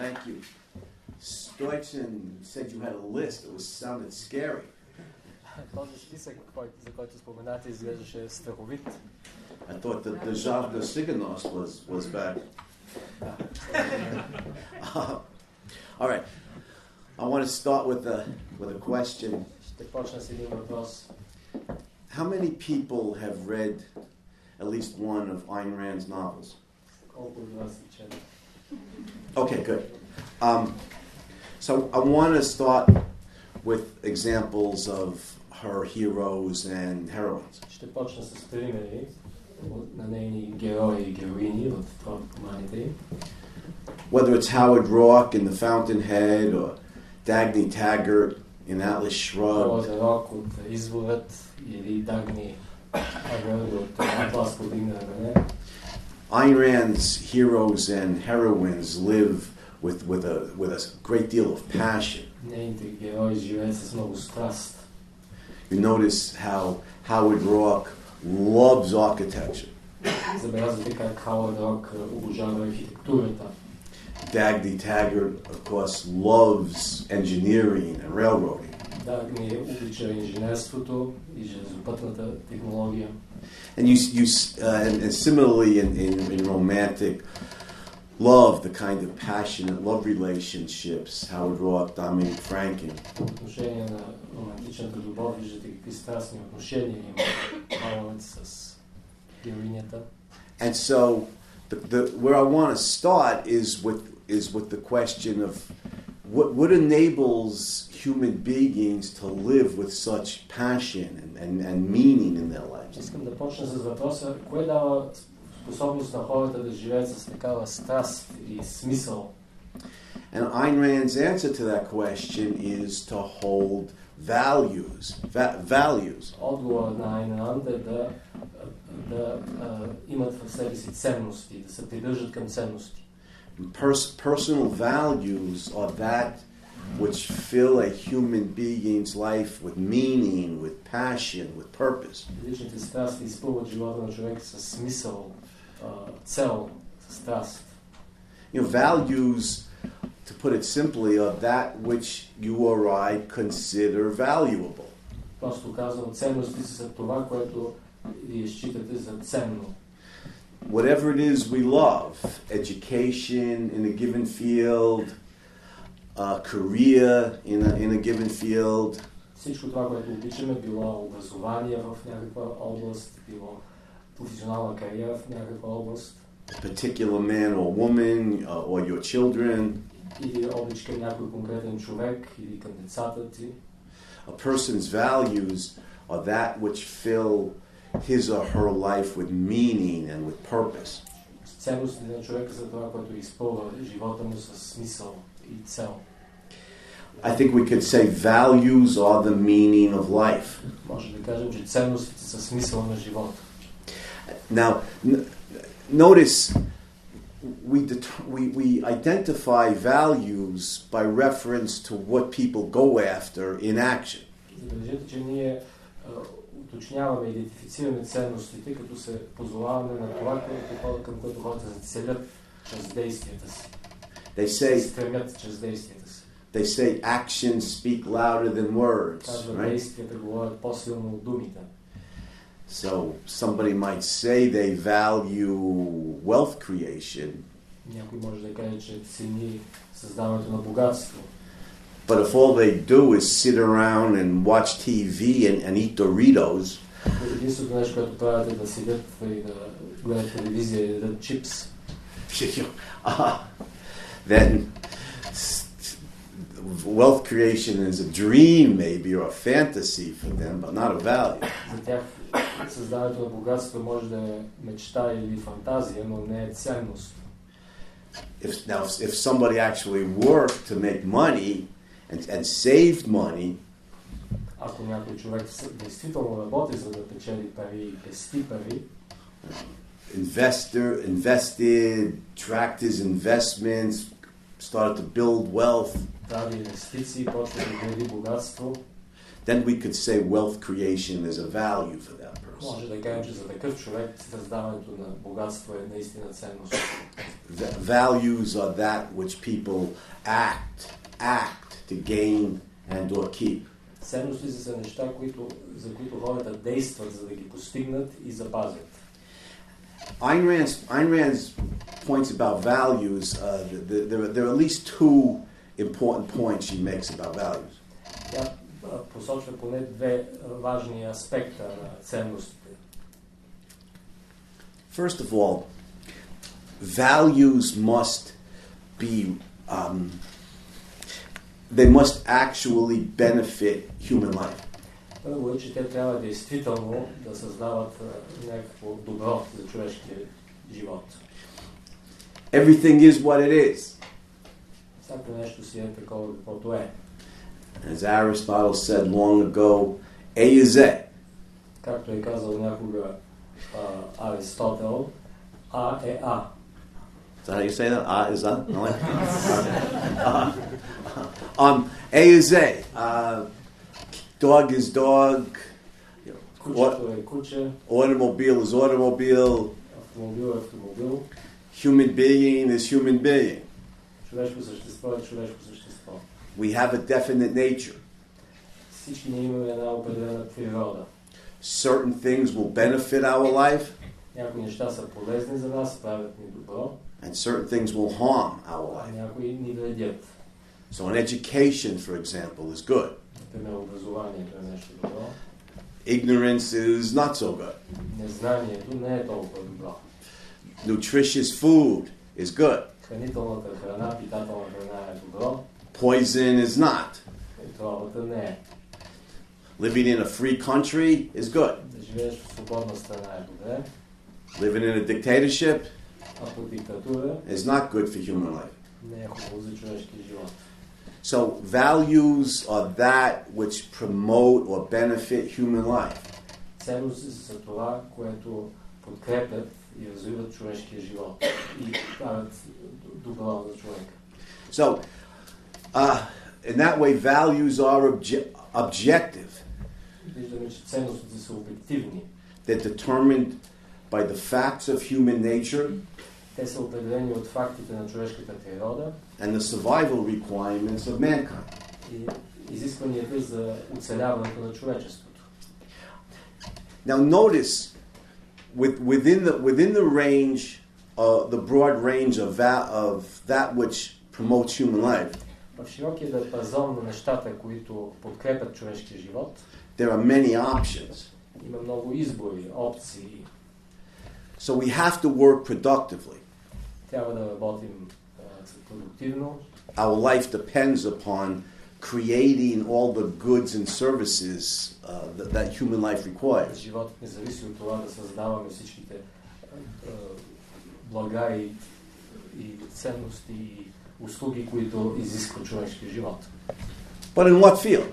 Thank you. Stoichsen said you had a list. It sounded scary. Този списък, за който споменате, изглеждаше страховит. I thought that the Javda Siganos was back. All right. I want to start with a question. Ще почна с един въпрос. How many people have read at least one of Айн Rand's novels? Колко от вас са чели? Okay, good. So I want to start with examples of her heroes and heroines. Ще почна с примери на нейни герои и героини в романите им. Whether it's Howard Roark in The Fountainhead or Dagny Taggart in Atlas Shrugged. Howard Roark от Изворът или Dagny Taggart от Атлас подигна рамене. Айн Rand's heroes and heroines live with a great deal of passion. Нейните герои живеят с много страст. You notice how Howard Roark loves architecture. Забелязвате как Howard Roark обожава архитектурата. Dagny Taggart, of course, loves engineering and railroading. Dagny обича инженерството и железопътната технология. And and similarly in romantic love, the kind of passionate love relationships, Howard Roark, Dominic Franken. По отношение на романтичната любов, виждате какви страстни отношения има Howard с героинята. And so, where I want to start is with the question of what enables human beings to live with such passion and meaning in their lives. Искам да почна с въпроса, кое дава способност на хората да живеят с такава страст и смисъл? And Айн Rand's answer to that question is to hold values. Отговорът на Айн Ранд е да имат в себе си ценности, да се придържат към ценности. Personal values are that which fill a human being's life with meaning, with passion, with purpose. Личните страсти изпълват живота на човек със смисъл, цел, страст. Values, to put it simply, are that which you or I consider valuable. Просто казвам, ценности са това, което вие считате за ценно. Whatever it is we love, education in a given field, career in a given field. Всичко това, което обичаме, било образование в някаква област, било професионална кариера в някаква област. A particular man or woman or your children. Или обич към някой конкретен човек, или към децата ти. A person's values are that which fill his or her life with meaning and with purpose. Ценностите на човека са това, което изпълва живота му със смисъл и цел. I think we could say values are the meaning of life. Може да кажем, че ценностите са смисъл на живота. Now, notice we identify values by reference to what people go after in action. Забележете, че ние уточняваме, идентифицираме ценностите, като се позоваваме на това, към което хората се целят чрез действията си. Стремят чрез действията си. They say actions speak louder than words. Казва, действията говорят по-силно от думите. So somebody might say they value wealth creation. Някой може да каже, че цени създаването на богатство. But if all they do is sit around and watch TV and eat Doritos, единственото нещо, което правят е да седят и да гледат телевизия и да ядат чипс, then wealth creation is a dream maybe or a fantasy for them, but not a value. За тях създаването на богатство може да е мечта или фантазия, но не е ценност. If somebody actually worked to make money and saved money, ако някой човек действително работи за да печели пари и пести пари, invested, tracked his investments, started to build wealth, прави инвестиции, почва да гради богатство, then we could say wealth creation is a value for that person. Може да кажем, че за такъв човек създаването на богатство е наистина ценност. Values are that which people act to gain and or keep. Ценности са неща, за които хората действат, за да ги постигнат и запазят. Айн Rand's points about values, there are at least two important points she makes about values. Тя посочва поне две важни аспекта на ценностите. First of all, values must be they must actually benefit human life. Първо е, че те трябва действително да създават някакво добро за човешкия живот. Everything is what it is. Всяко нещо си е такова, каквото е. As Aristotle said long ago, A is A. Както е казал някога Аристотел, А е А. Is that how you say that? A is A? I like A is A. Dog is dog. Кучето е куче. Automobile is automobile. Автомобил е автомобил. Human being is human being. Човешко същество е човешко същество. We have a definite nature. Всички ние имаме една определена природа. Certain things will benefit our life. Някои неща са полезни за нас, правят ни добро. And certain things will harm our life. Някои ни вредят. So an education, for example, is good. Например, образованието е нещо добро. Ignorance is not so good. Незнанието не е толкова добро. Nutritious food is good. Хранителната храна, питателна храна е добро. Poison is not. Отровата не е. Living in a free country is good. Да живееш в свободна страна е добре. Living in a dictatorship А по диктатура is not good for human life. не е хубаво за човешкия живот. So values are that which promote or benefit human life. Ценности са това, което подкрепят и развиват човешкия живот и правят добро за човека. So, in that way, values are objective. Виждаме, че ценностите са обективни. They're determined by the facts of human nature. Те са определени от фактите на човешката природа and the survival requirements of mankind. И изискванията за оцеляването на човечеството. Now notice, within the range, the broad range of that which promotes human life. В широкия диапазон на нещата, които подкрепят човешкия живот, there are many options. Има много избори, опции. So we have to work productively. Трябва да работим продуктивно. Our life depends upon creating all the goods and services that human life requires. Животът не зависи от това да създаваме всичките блага и ценности и услуги, които изисква човешкия живот. But in what field?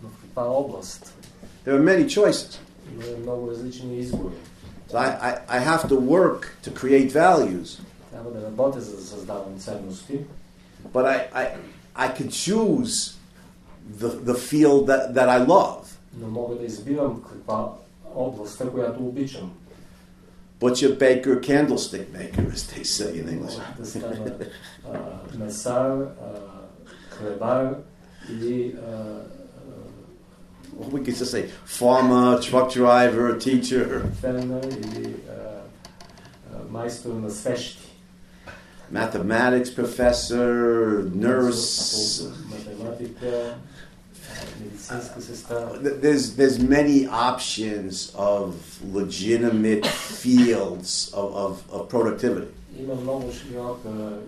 Но в каква област? There are many choices. Има много различни избори. So I have to work to create values. Трябва да работя за да създавам ценности. But I can choose the field that I love. Но мога да избирам каква област, която обичам. Butcher, baker, candlestick maker, as they say in English. Да стана месар, хлебар или we could just say farmer, truck driver, teacher. Фермер или майстор на свещи. Mathematics professor, nurse. Математика, медицинска сестра. There's many options of legitimate fields of productivity. Има много широк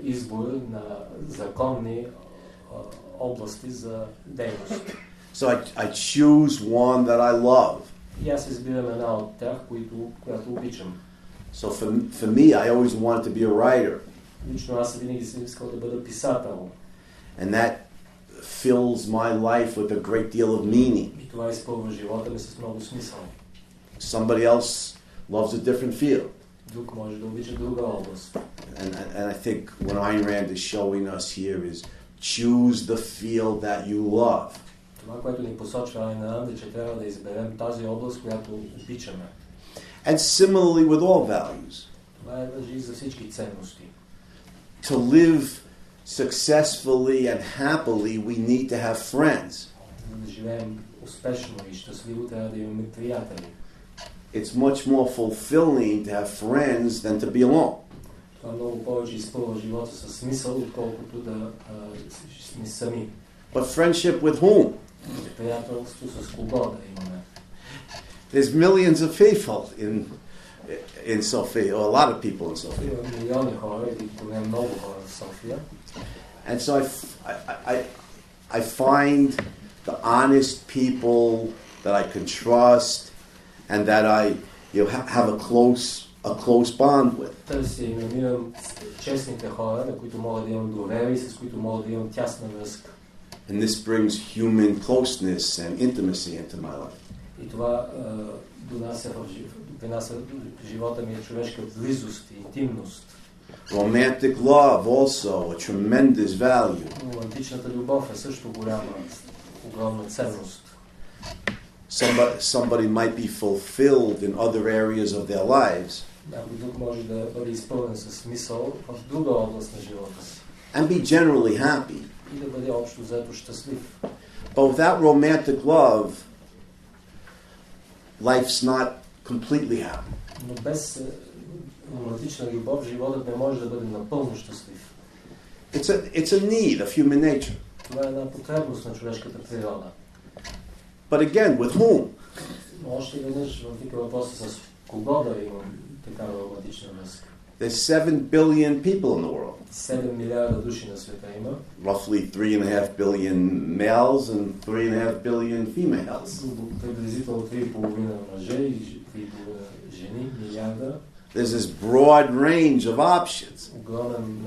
избор на законни области за дейност. So I choose one that I love. И аз избирам една от тях, която обичам. So for me, I always wanted to be a writer. Лично аз винаги съм искал да бъда писател. And that fills my life with a great deal of meaning. И това изпълва живота ми с много смисъл. Somebody else loves a different field. Друг може да обича друга област. And I think what Айн Ранд is showing us here is choose the field that you love. Това, което ни посочва Айн Ранд, е, че трябва да изберем тази област, която обичаме. And similarly with all values. Това важи за всички ценности. To live successfully and happily, we need to have friends. Да живеем успешно и щастливо, трябва да имаме приятели. It's much more fulfilling to have friends than to be alone. Това много повече изпълва живота със смисъл, отколкото да сме сами. But friendship with whom? Приятелство с кого да имаме? There's millions of people in Sofia, or a lot of people in Sofia. Има милиони хора, или поне много хора в София. And so I find the honest people that I can trust and that I have a close bond with. Търся и намирам честните хора, на които мога да имам доверие и с които мога да имам тясна връзка. And this brings human closeness and intimacy into my life. И това принася в живота ми човешка близост и интимност. Romantic love also a tremendous value. Романтичната любов е също огромна ценност. Somebody might be fulfilled in other areas of their lives. Някой друг може да бъде изпълнен със смисъл в друга област на живота си. And be generally happy. И да бъде общо взето щастлив. But without romantic love, life's not completely happy. Но без романтична любов животът не може да бъде напълно щастлив. It's a need of human nature. Това е една потребност на човешката природа. But again, with whom? Но още веднъж възниква въпроса с кого да имам такава романтична връзка. There's 7 billion people in the world. 7 милиарда души на света има. Roughly 3.5 billion males and 3.5 billion females. Приблизително 3,5 мъже и 3,5 жени, милиарда. There's this broad range of options. Огромен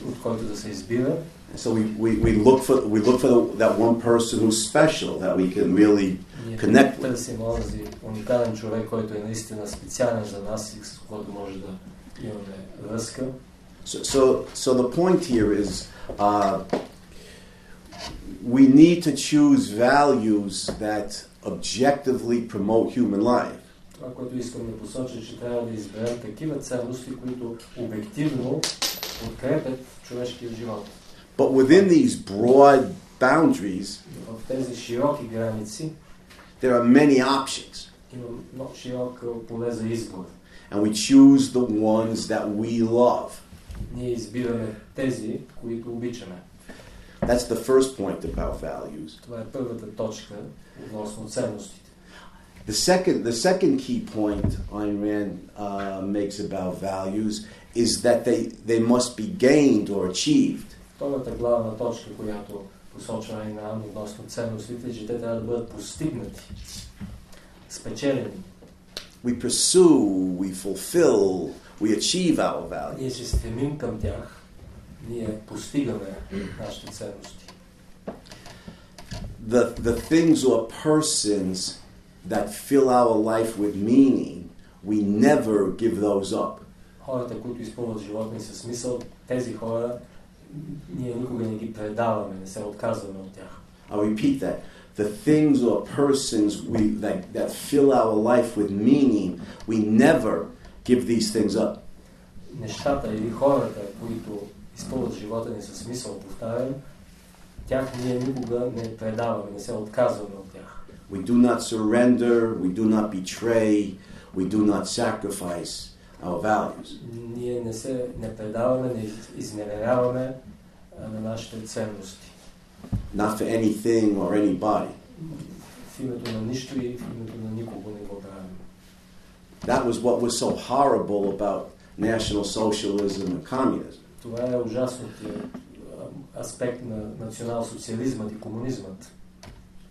от който да се избира. So we look for that one person who's special that we can really connect with. Търсим онзи уникален човек, който е наистина специален за нас и с когото може да имаме връзка. So the point here is we need to choose values that objectively promote human life. Това, което искам да посоча, че трябва да изберем такива ценности, които обективно подкрепят човешкия живот. But within these broad boundaries, в тези широки граници, there are many options. Има много широко поле за избор. And we choose the ones that we love. Ние избираме тези, които обичаме. That's the first point about values. Това е първата точка относно ценностите. The second key point Айн Ранд makes about values is that they must be gained or achieved. Втората главна точка, която посочва Айн Ранд относно ценностите, е, че те трябва да бъдат постигнати, спечелени. We pursue, we fulfill, we achieve our values. Ние се стремим към тях, ние постигаме нашите ценности. The things or persons that fill our life with meaning, we never give those up. Хората, които изпълнят живота ни със смисъл, тези хора ние никога не ги предаваме, не се отказваме от тях. I'll repeat that. The things or persons that fill our life with meaning, we never give these things up. Нещата или хората, които изпълнят живота ни със смисъл, повтарям, тях ние никога не предаваме, не се отказваме от тях. We do not surrender, we do not betray, we do not sacrifice our values. Ние не предаваме, не изневеряваме на нашите ценности. Not for anything or anybody. В името на нищо и в името на никого не го правим. That was what was so horrible about National Socialism and communism. Това е ужасният аспект на национал-социализмът и комунизмът.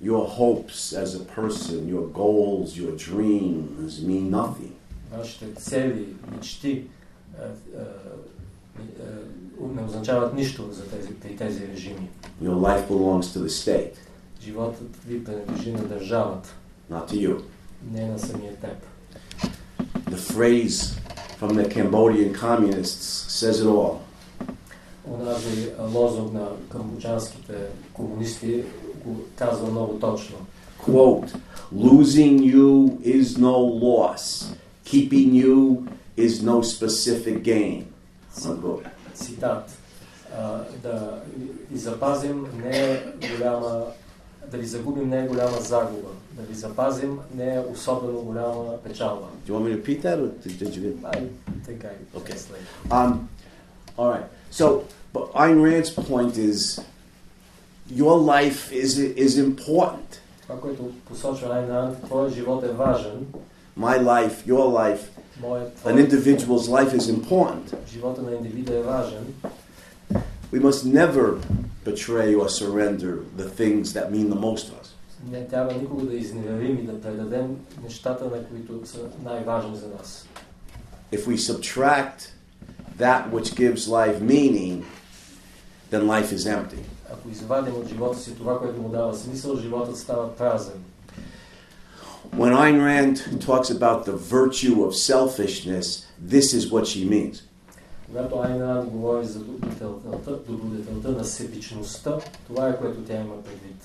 Your hopes as a person, your goals, your dreams mean nothing. Вашите цели, мечти не означават нищо при тези режими. Your life belongs to the state. Животът ви принадлежи на държавата. Not to you. Не на самия теб. The phrase from the Cambodian communists says it all. Онази лозунг на камбоджанските комунисти го казва много точно. quote, losing you is no loss. Keeping you is no specific gain. Цитат. Да ви запазим не е голяма, да ви загубим не е голяма загуба. Да ви запазим не е особено голяма печалба. Do you want me to repeat that, or did you? I think I translate. All right. So, but Айн Rand's point is, your life is important. Това, което посочва Айн Ранд, твоят живот е важен. My life, your life, an individual's life is important. Живота на индивида е важен. We must never betray or surrender the things that mean the most to us. Не трябва никога да изневерим и да предадем нещата, на които са най-важни за нас. If we subtract that which gives life meaning, then life is empty. Ако извадим от живота си това, което му дава смисъл, животът става празен. When Айн Ранд talks about the virtue of selfishness, this is what she means. Когато Айн Ранд говори за добродетелта на себичността, това е което тя има предвид.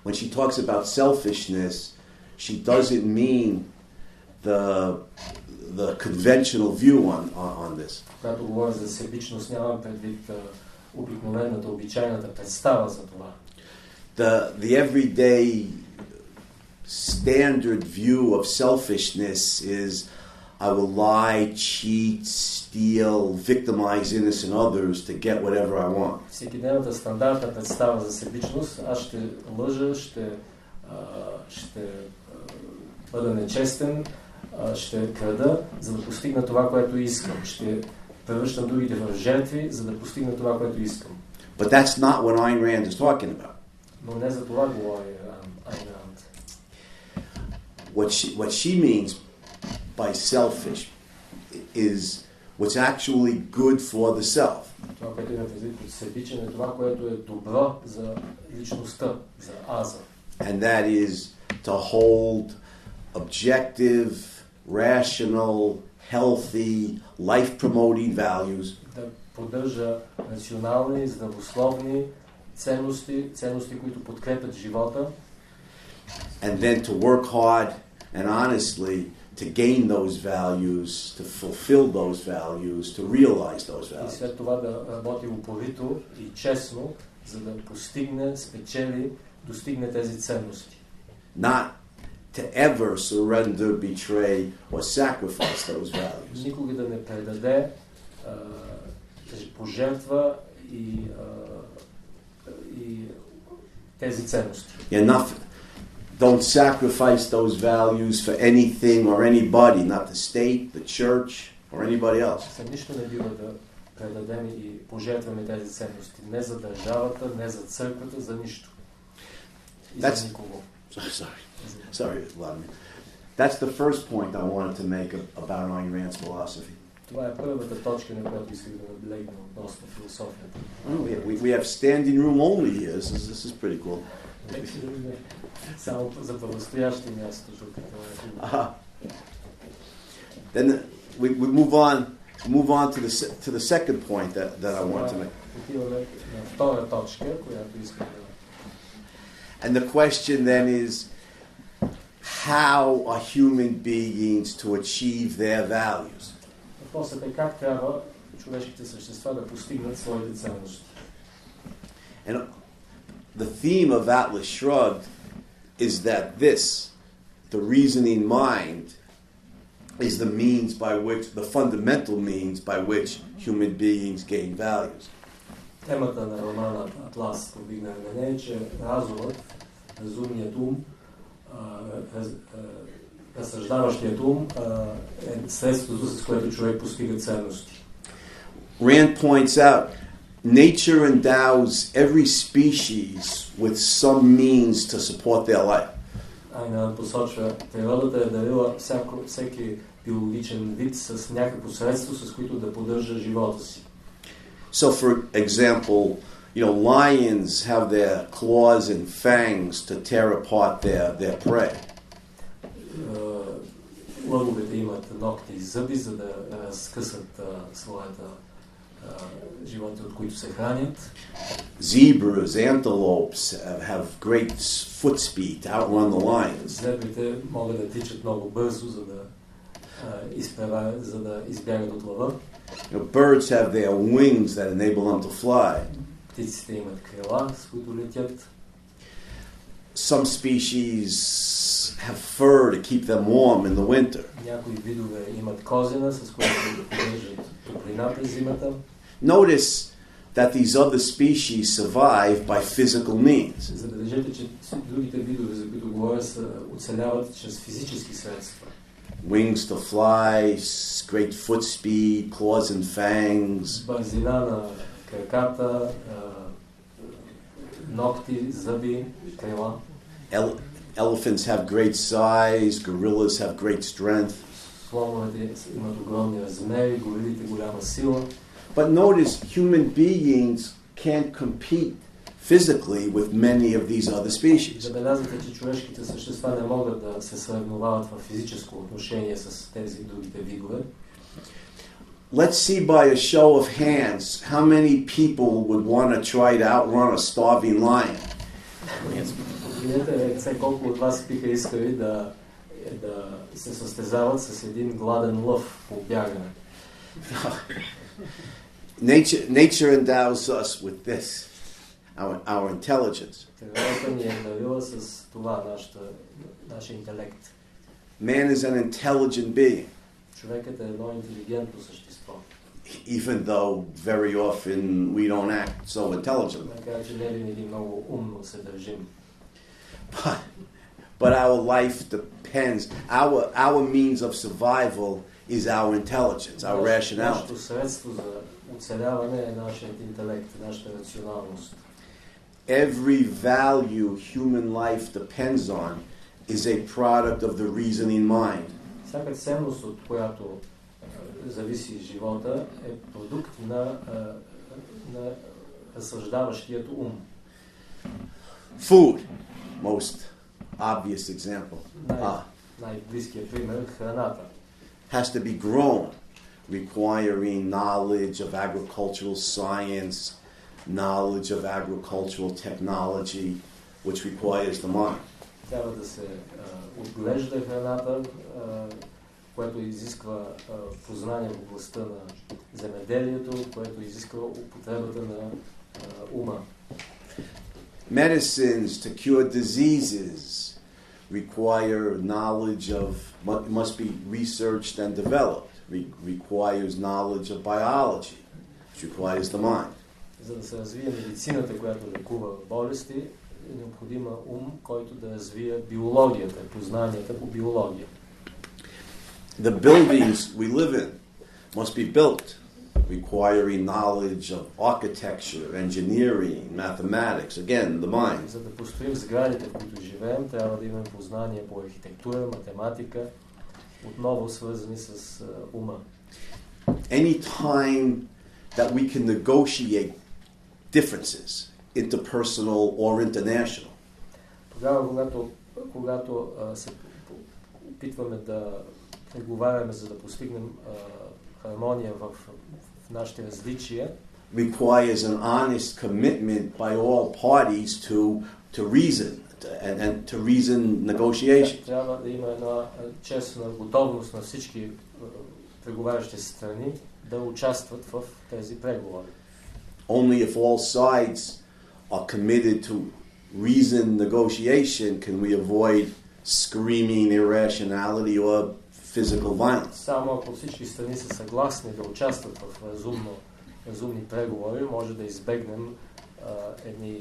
When she talks about selfishness, she doesn't mean the conventional view on this. Когато говори за себичност, няма предвид обикновената, обичайната представа за това. The everyday standard view of selfishness is I will lie, cheat, steal, victimize innocent others to get whatever I want. Всекидневната стандартна представа за себичност, аз ще лъжа, ще бъда нечестен, ще крада, за да постигна това, което искам. Ще превръщам другите в жертви, за да постигна това, което искам. But that's not what Айн Ранд is talking about. Но не за това говори Айн Ранд. What she means by selfish is what's actually good for the self. Това, което има предвид под себичен, е това, което е добро за личността, за аза. And that is to hold objective, rational, healthy, life-promoting values. Да поддържа национални, здравословни ценности, които подкрепят живота. And then to work hard and honestly to gain those values, to fulfill those values, to realize those values. И след това да работи упорито и честно, за да постигне, спечели, достигне тези ценности. Not to ever surrender, betray, or sacrifice those values. Никога да не предаде, пожертва и тези ценности. Don't sacrifice those values for anything or anybody, not the state, the church, or anybody else. За нищо не бива да предадем и пожертваме тези ценности. Не за държавата, не за църквата, за нищо. И за никого. Sorry, Vladimir. That's the first point I wanted to make about Айн Rand's philosophy. Това е първата точка, на която исках да наблегна относно философията. We have standing room only here. This is pretty cool. Само за правостоящи място тук. Then we move on to the second point that I want to make. Отиваме на втора точка, която искам да. And the question then is, how are human beings to achieve their values? Въпросът е как трябва човешките същества да постигнат своите ценности. And the theme of Atlas Shrugged is that the reasoning mind, is the means by which, the fundamental means by which human beings gain values. Темата на романа Атлас повдигна на нея, че разумът, разумният ум, разсъждаващият ум е средството, с което човек постига ценности. Rand points out, nature endows every species with some means to support their life. Айн Ранд посочва, природата е дарила всеки биологичен вид с някакво средство, с които да поддържа живота си. So, for example, lions have their claws and fangs to tear apart their prey. Лъвовете имат ногти и зъби, за да разкъсат своята животните, от които се хранят. Zebras, antelopes have great foot speed to outrun the lions. Зебрите могат да тичат много бързо, за да избягат от лъва. Birds have their wings that enable them to fly. Птиците имат крила, с които летят. Some species have fur to keep them warm in the winter. Някои видове имат козина, с която поддържат топлина през зимата. Notice that these other species survive by physical means. Забележете, че другите видове, за които говоря, оцеляват чрез физически средства. Wings to fly, great foot speed, claws and fangs. Бързина на краката, ногти, зъби, крила. Elephants have great size, gorillas have great strength. Слоновете имат огромни размери, горилите голяма сила. But notice human beings can't compete physically with many of these other species. Забелязвате, че човешките същества не могат да се сравняват в физическо отношение с тези другите видове. Let's see by a show of hands how many people would want to try to outrun a starving lion. Видете, колко от вас биха искали да се състезават с един гладен лъв по бягане. Nature endows us with this, our intelligence. Природата ни е дарила с това нашия интелект. Man is an intelligent being. Човекът е едно интелигентно същество. Even though very often we don't act so intelligently. Така че не винаги много умно се държим. But our life depends. Our means of survival is our intelligence, our rationality. Нашето средство за оцеляване е нашият интелект, нашата рационалност. Every value human life depends on is a product of the reasoning mind. Всяка ценност, от която зависи живота, е продукт на разсъждаващият ум. Food, most obvious example. Най-близкият пример е храната. Has to be grown, requiring knowledge of agricultural science, knowledge of agricultural technology, which requires the mind. Трябва да се отглежда храната, което изисква познание в областта на земеделието, което изисква употребата на ума. Medicines to cure diseases require knowledge of, must be researched and developed, requires knowledge of biology, which requires the mind. За да се развие медицината, която лекува болести, е необходима ум, който да развие биологията, познанията по биология. The buildings we live in must be built, requiring knowledge of architecture, engineering, mathematics, again, the mind. За да построим сградите, в които живеем, трябва да имаме познание по архитектура, математика, отново свързани с ума. Any time that we can negotiate differences, interpersonal or international. Тогава, когато се опитваме да преговаряме, за да постигнем хармония в нашите различия, requires an honest commitment by all parties to reason and to reason negotiations. Трябва да има една честна готовност на всички преговарящи страни да участват в тези преговори. Only if all sides are committed to reason negotiation can we avoid screaming irrationality or physical violence. Само ако всички страни са съгласни да участват в разумни преговори, може да избегнем едни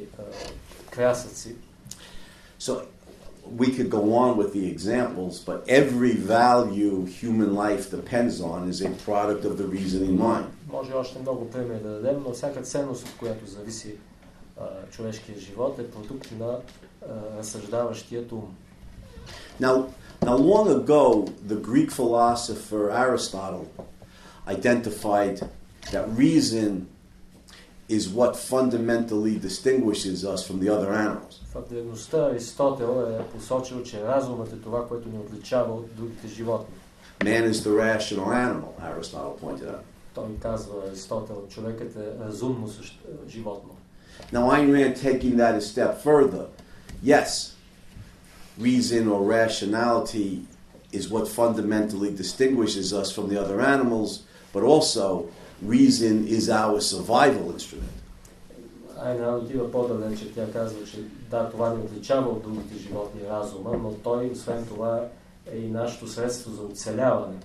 крясъци. So we could go on with the examples, but every value human life depends on is a product of the reasoning mind. Може още много примери да дадем, но всяка ценност, от която зависи човешкият живот, е продукт на разсъждаващият ум. Now, long ago, the Greek philosopher Aristotle identified that reason is what fundamentally distinguishes us from the other animals. В древността Аристотел е посочил, че разумът е това, което ни отличава от другите животни. Man is the rational animal, Aristotle pointed out. Той казва, Аристотел, човекът е разумно животно. Now Айн Ранд, taking that a step further, yes, reason or rationality is what fundamentally distinguishes us from the other animals, but also reason is our survival instrument. Айн Ранд отива по-далече. Тя казва, че да, това ни отличава от другите животни разума, но той, освен това, е и нашето средство за оцеляване.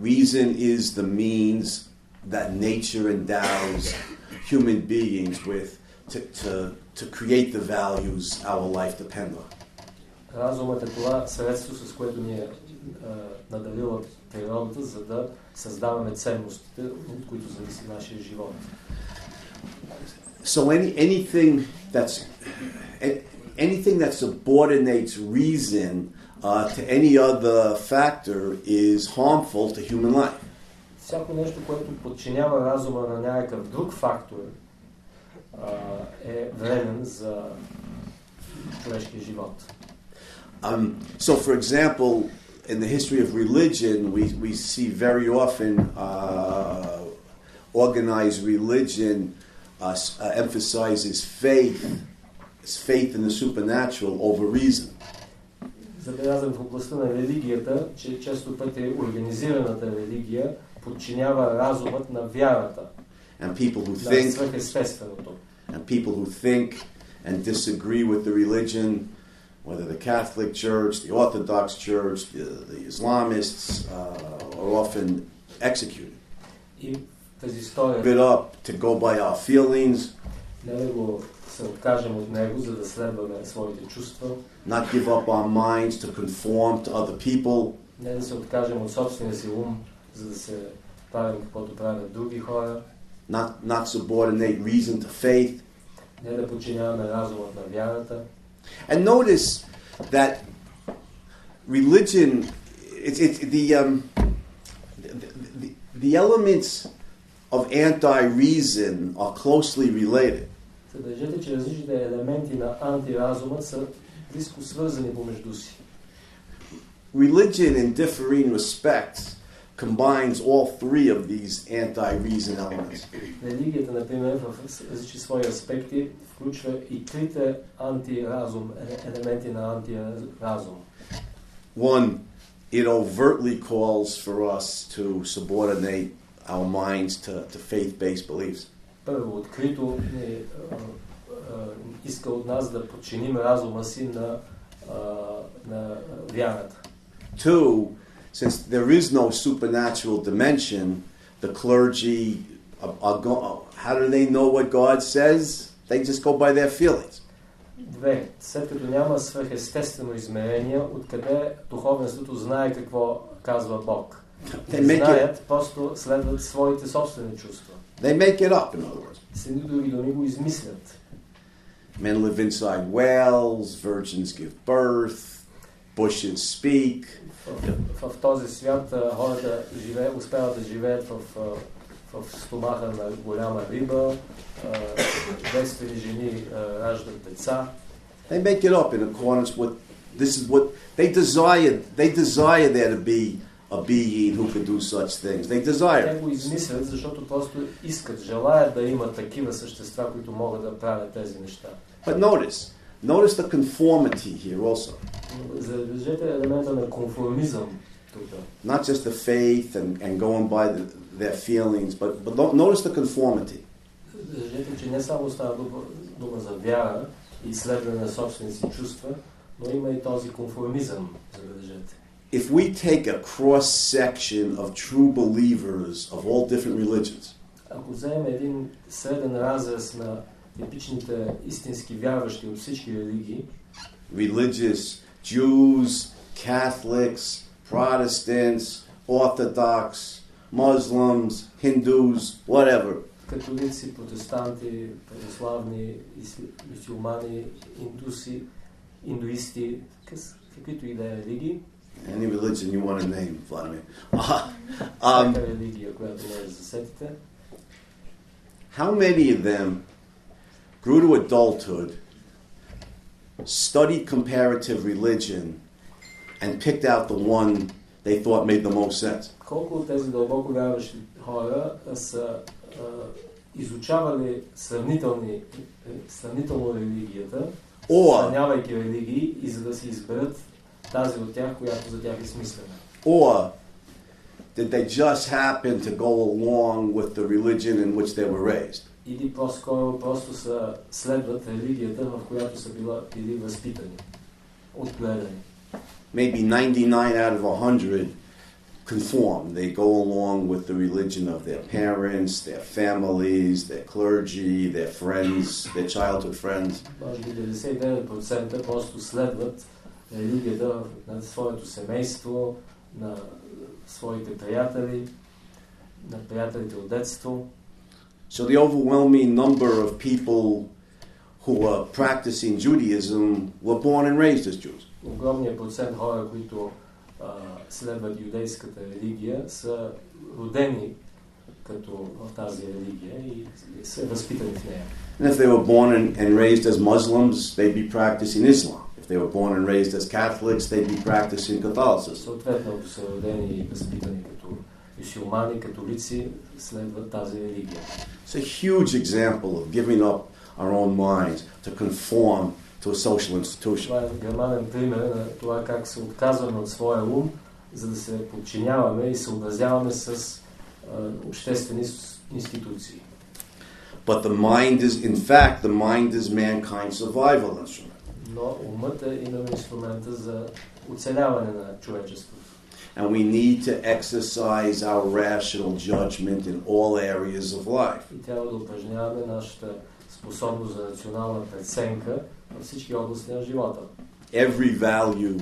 Reason is the means that nature endows human beings with to create the values our life depend on. Разумът е това средство, с което ни е надарила природата, за да създаваме ценностите, от които зависи нашия живот. So anything that subordinates reason to any other factor is harmful to human life. Всяко нещо, което подчинява разума на някакъв друг фактор, е вреден за човешкия живот. So, for example, in the history of religion, we see very often organized religion emphasizes faith in the supernatural over reason. Забелязвам в областта на религията, че често пъти организираната религия подчинява разумът на вярата. And people who на think свръхестественото. And people who think and disagree with the religion, whether the Catholic Church, the Orthodox Church, the Islamists, are often executed. И тази история Bit up to go by our feelings. Не да го се откажем от него, за да следваме своите чувства. Not give up our minds to conform to other people. Не да се откажем от собствения си ум, за да се правим каквото правят други хора. Not subordinate reason to faith. Не да подчиняваме разумът на вярата. And notice that religion, the elements of anti-reason are closely related. Забележете, че различните елементи на антиразума са близко свързани помежду си. Religion, in differing respects, combines all three of these anti-reason elements. Религията, например, в различни свои аспекти включва и трите антиразум, елементи на антиразум. One, it overtly calls for us to subordinate our minds to faith-based beliefs. Първо, открито иска от нас да подчиним разума си на вярата. Two, since there is no supernatural dimension, the clergy how do they know what God says? They just go by their feelings. Две, след като няма свръхестествено измерение, откъде духовенството знае какво казва Бог? Те знаят, просто следват своите собствени чувства. They make it up, in other words. С едни други думи го измислят. Men live inside wells, virgins give birth, bushes speak. В този свят хората успяват да живеят в стомаха на голяма риба, девствени жени раждат деца. They make it up in accordance with this is what they desire there to be a being who could do such things. They desire. Те го измислят, защото просто искат, желаят да има такива същества, които могат да правят тези неща. But notice the conformity here also. Забележете елемента на конформизъм тук. Not just the faith and going by their feelings, but notice the conformity. Забележете, че не само става дума за вяра и следване на собствените си чувства, но има и този конформизъм, забележете. If we take a cross-section of true believers of all different religions, ако вземем един среден разрез на типичните истински вярващи от всички религии, religious Jews, Catholics, Protestants, Orthodox, Muslims, Hindus, whatever. Католици, протестанти, православни, мюсюлмани, индуисти, каквито и да е религии. Any religion you want to name, Vladimir. Всяка религия, която може да засетите. How many of them grew to adulthood, studied comparative religion, and picked out the one they thought made the most sense. Колко от тези дълбоко вярващи хора са изучавали сравнително религията, сравнявайки религии и за да си изберат тази от тях, която за тях е смислена. Or did they just happen to go along with the religion in which they were raised? Или по-скоро просто са следват религията, в която са били възпитани, отгледани. Maybe 99 out of 100 conform. They go along with the religion of their parents, their families, their clergy, their friends, their childhood friends. Може би 99% просто следват религията на своето семейство, на своите приятели, на приятелите от детство. So the overwhelming number of people who are practicing Judaism were born and raised as Jews. Огромният процент хора, които следват юдейската религия, са родени като в тази религия и са възпитани в нея. And if they were born and raised as Muslims, they'd be practicing Islam. If they were born and raised as Catholics, they'd be practicing Catholicism. Съответно, ако са родени и възпитани като мюсюлмани, католици, следват тази религия. It's a huge example of giving up our own minds to conform to a social institution. Това е грамаден пример на това как се отказваме от своя ум, за да се подчиняваме и съобразяваме с обществени институции. But the mind is mankind's survival instrument. Но умът е именно инструмента за оцеляване на човечеството. And we need to exercise our rational judgment in all areas of life. И трябва да упражняваме нашата способност за рационална преценка във всички области на живота. Every value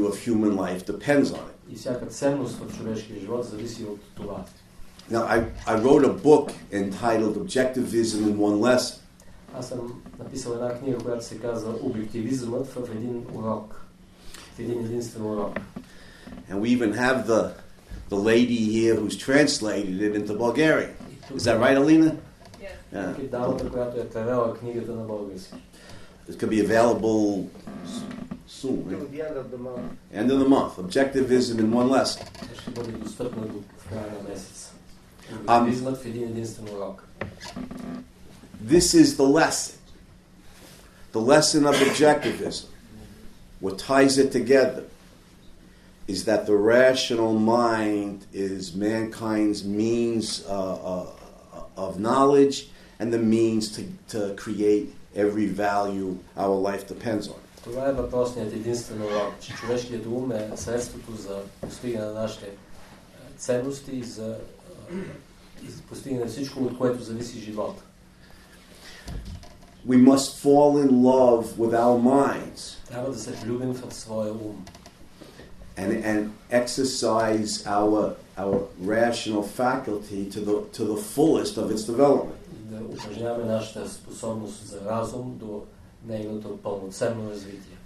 of human life depends on it. И всяка ценност в човешкия живот зависи от това. Now, I wrote a book entitled Objectivism in One Lesson. Аз съм написал една книга, която се казва Обективизмът в един урок. В един единствен урок. And we even have the lady here who's translated it into Bulgarian. Is that right, Alina? Yeah. Дамата, която е превела книгата на български. It could be available soon. Right? At the end of the month. End of the month. Objectivism in one lesson. Ще бъде достъпна до края на месеца. Обективизмът в един единствен урок. This is the lesson. The lesson of objectivism. What ties it together is that the rational mind is mankind's means of knowledge and the means to create every value our life depends on. Това е въпросният единствен урок, че човешкият ум е средството за постигане на нашите ценности и за постигане всичко, от което зависи живота. We must fall in love with our minds. Трябва да се влюбим в своя ум. And exercise our rational faculty to the fullest of its development. Да упражняваме нашата способност за разум до нейното пълноценно развитие.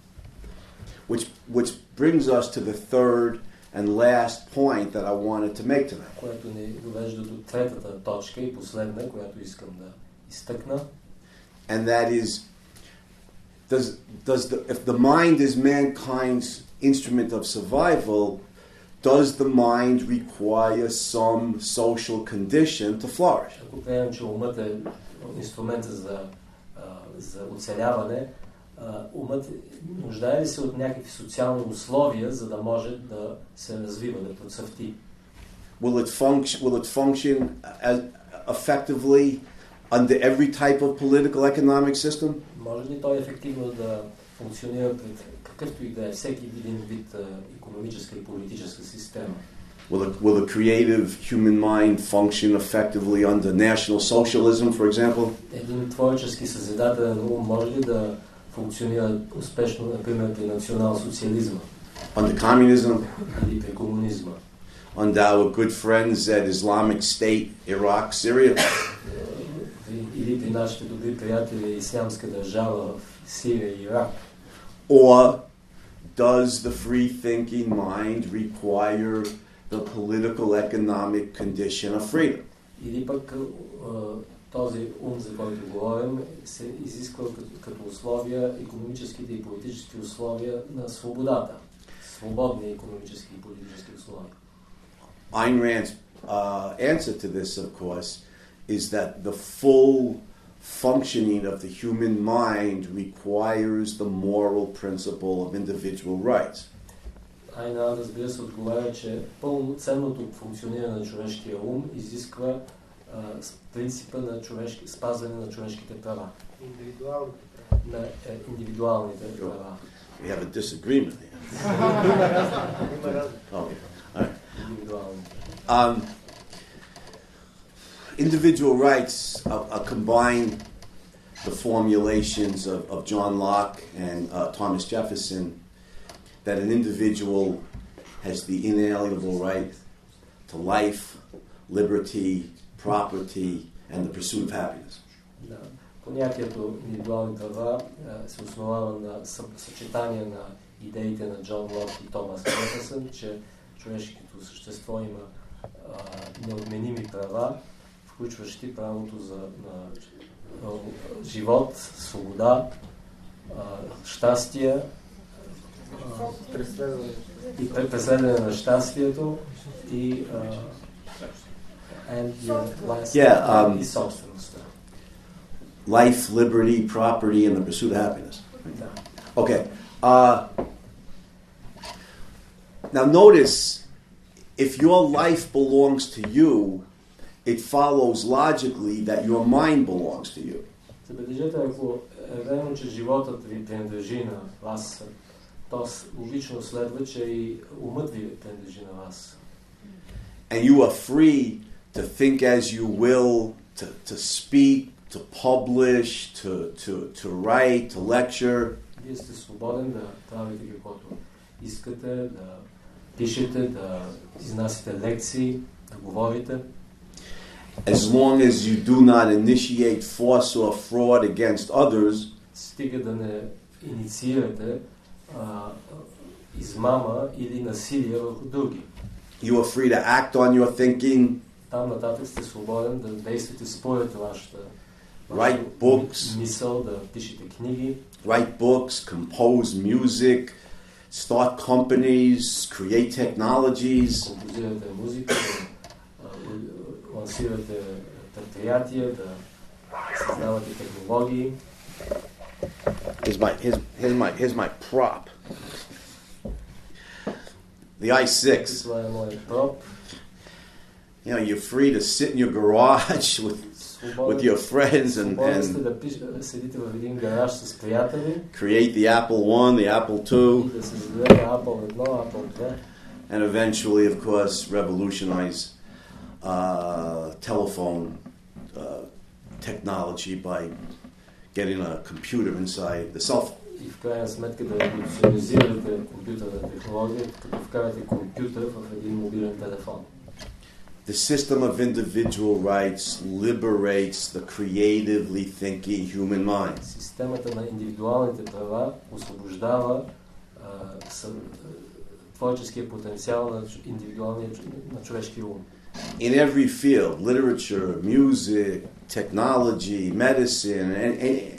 Which brings us to the third and last point that I wanted to make tonight. Което ни довежда до третата точка и последна, която искам да изтъкна. And that is, if the mind is mankind's instrument of survival, does the mind require some social condition to flourish? Ако приемем, че умът е инструмента за оцеляване, умът нуждае ли се от някакви социални условия, за да може да се развива, да процъфти? Will it function effectively under every type of political economic system? Може ли той ефективно да функционира пред какъвто и да е всеки един вид икономическа и политическа система? Will a creative human mind function effectively under national socialism, for example? Един творчески съзидателен ум може ли да функционира успешно, например, при национал-социализма? Under communism? Или при комунизма? Under our good friends at Islamic State, Iraq, Syria? Или при нашите добри приятели Ислямска държава в Сирия и Ирак? Or does the free-thinking mind require the political economic condition of freedom? Или пък този ум, за който говорим, се изисква като условия икономическите и политически условия на свободата. свободни икономически и политически условия. Айн Rand's answer to this, of course, is that the full functioning of the human mind requires the moral principle of individual rights. Айн Ранд, разбира се, отговаря, че пълноценното функциониране на човешкия ум изисква принципа на спазване на човешките права. На индивидуалните права. We have a disagreement here. Individual rights combine the formulations of John Locke and Thomas Jefferson that an individual has the inalienable right to life, liberty, property, and the pursuit of happiness. Понятието индивидуални права се основава на съчетание на идеите на Джон Лок и Томас Джеферсън, че човешкото същество има неотменими права, включващи правото на живот, свобода, щастие и преследване на щастието и и собствеността. Life, liberty, property, and the pursuit of happiness. Okay. Now notice, if your life belongs to you, it follows logically that your mind belongs to you. Забележете, ако е верно, че животът ви принадлежи на вас, то логично следва, че и умът ви принадлежи на вас. And you are free to think as you will, to speak, to publish, to write, to lecture. Вие сте свободен да правите каквото искате, да пишете, да изнасяте лекции, да говорите. As long as you do not initiate force or fraud against others, стига да не инициирате измама или насилие върху други. You are free to act on your thinking. Там нататък сте свободен да действате според вашата write books, мисъл, да пишете книги. Write books, compose music, start companies, create technologies. Композирате музика, лансирате предприятия, да създавате технологии. Here's my prop. The i6. Това е моят проб. You know, you're free to sit in your garage with your friends and седите в един гараж с приятели. Create the Apple I, the Apple II. Да създадете Apple 1, Apple 2. And eventually, of course, revolutionize telephone technology by getting a computer inside the cell phone. И в крайна сметка да революционизирате компютърна технология, като вкарате компютър в един мобилен телефон. The system of individual rights liberates the creatively thinking human mind. Системата на индивидуалните права освобождава творческия потенциал на индивидуалния на човешкия ум. In every field, literature, music, technology, medicine,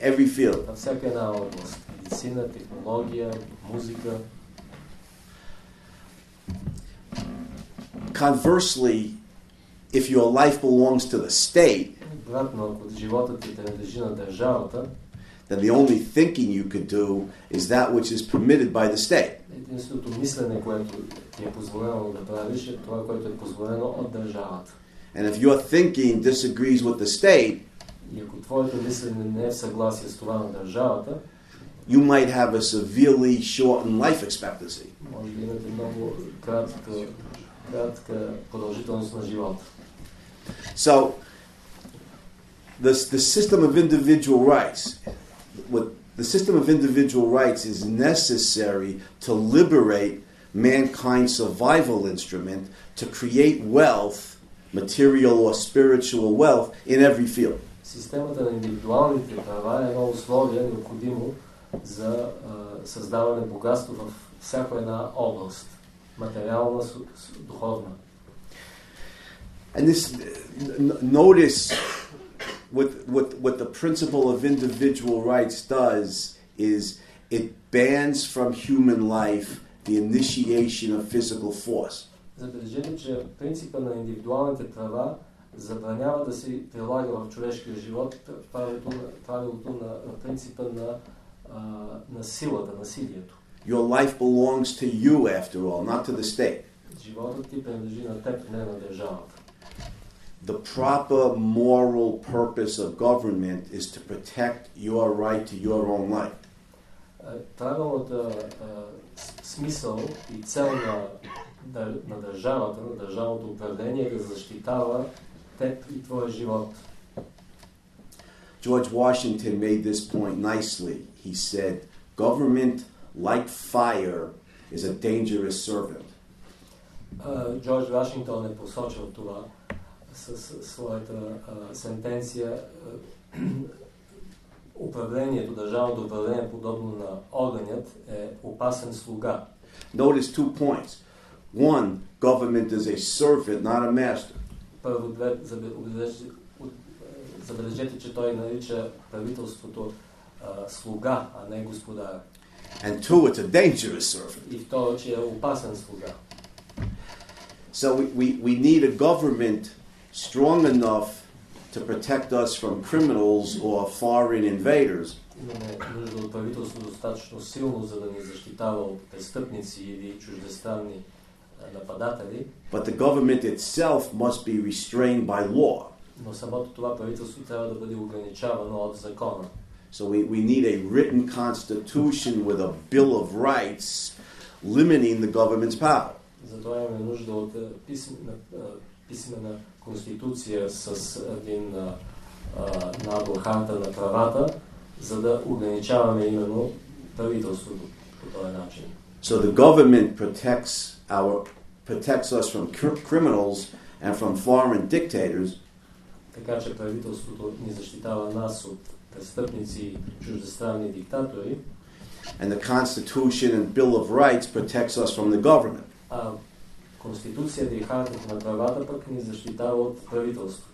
every field. Във всяка една област, медицина, технология, музика. Conversely, if your life belongs to the state, then the only thinking you could do is that which is permitted by the state. And if your thinking disagrees with the state, you might have a severely shortened life expectancy. So, the system of individual rights, the system of individual rights is necessary to liberate mankind's survival instrument to create wealth, material or spiritual wealth, in every field. Системата на индивидуалните права е едно условие необходимо за създаване богатство в всяка една област, материална, духовна. And this, notice what the principle of individual rights does is it bans from human life the initiation of physical force. Забележете, че принципа на индивидуалните права забранява да се прилага в човешкия живот правилото на принципа на силата, насилието. Your life belongs to you after all, not to the state. Животът ти принадлежи на теб, не на държавата. The proper moral purpose of government is to protect your right to your own life. Правилната смисъл и цел на държавата, на държавното управление е да защитава теб и твоя живот. George Washington made this point nicely. He said, government, like fire, is a dangerous servant. Джордж Вашингтон е посочил това със своята сентенция. Управлението, държавното управление, подобно на огънят, е опасен слуга. Notice 2 points. One, government is a servant, not a master. Първо, забележете, че той нарича правителството слуга, а не господар. And two, it's a dangerous servant. И второ, че е опасен слуга. So we need a government strong enough to protect us from criminals or foreign invaders. Имаме нужда от правителство достатъчно силно, за да ни защитава от престъпници или чуждестранни нападатели. But the government itself must be restrained by law. Но самото това правителство трябва да бъде ограничавано от закона. So we need a written constitution with a bill of rights limiting the government's power. Затова имаме нужда от писмена конституция с един набор харта на правата, за да ограничаваме именно правителството по този начин. So the government protects us from criminals and from foreign dictators. Така че правителството ни защитава нас от престъпници и чуждестранни диктатори. And the Constitution and Bill of Rights protects us from the government. А Конституцията и хартата на правата пък ни защитава от правителството.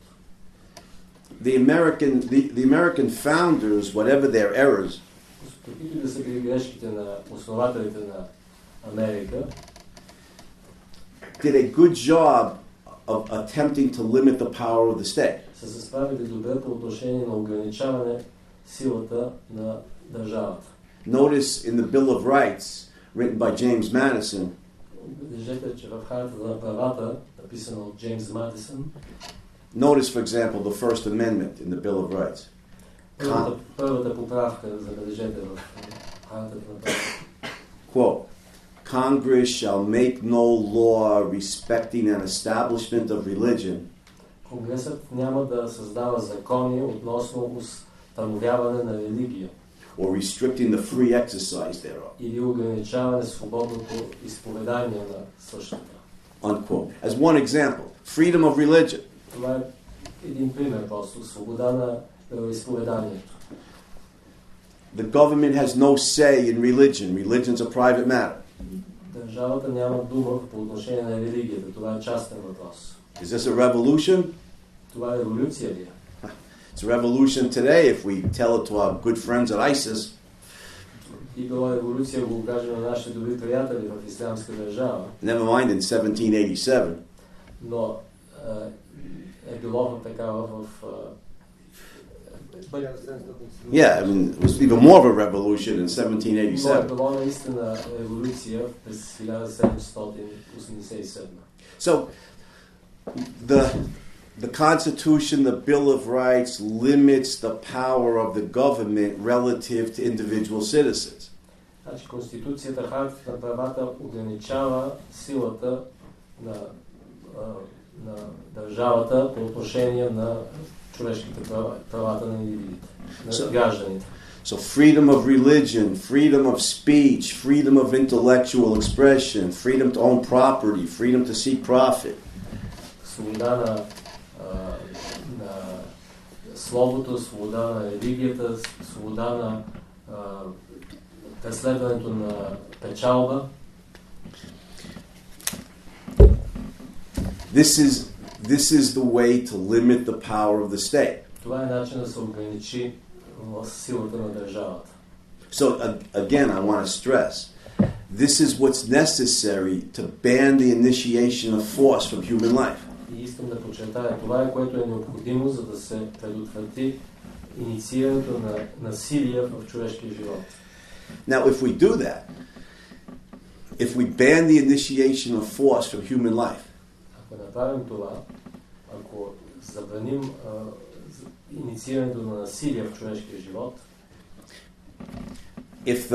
The American founders, whatever their errors, каквито да са грешките на основателите на Америка, did a good job of attempting to limit the power of the state. Са се справили добре по отношение на ограничаване силата на държавата. Notice in the Bill of Rights, written by James Madison, Виждате, че в хартата на правата, написана от Джеймс Мадисън, notice, for example, the First Amendment in the Bill of Rights. Първата поправка, забележете, в хартата на правата. Quote, Congress shall make no law respecting an establishment of religion. Конгресът няма да създава закони относно установяване на религия. Or restricting the free exercise thereof. Или ограничаване свободното изповедание на същата. Unquote. As one example, freedom of religion. Това е един пример просто, свобода на изповеданието. The government has no say in religion. Religion's a private matter. Държавата няма дума по отношение на религията. Това е частен въпрос. Is this a revolution? Това е революция ли? It's a revolution today if we tell it to our good friends at ISIS. И била революция го кажем на нашите добри приятели в ислямска държава. Never mind in 1787. Но е било такава в Yeah, I mean, it was even more of a revolution in 1787. Но е било наистина революция през 1787. So, the Constitution, the Bill of Rights limits the power of the government relative to individual citizens. Значи Конституцията, хартата на правата ограничава силата на държавата по отношение на човешките права, правата на индивидите, на гражданите. So freedom of religion, freedom of speech, freedom of intellectual expression, freedom to own property, freedom to seek profit. Свобода на словото, свобода на религията, свобода на преследването на печалба. This is the way to limit the power of the state. Това е начин да се ограничи силата на държавата. So again, I want to stress, This is what's necessary to ban the initiation of force from human life. И искам да подчертая, това е което е необходимо, за да се предотврати инициирането на насилие в човешкия живот. Now, if we do that, if we ban the initiation of force from human life, ако направим това, ако забраним инициирането на насилие в човешкия живот, if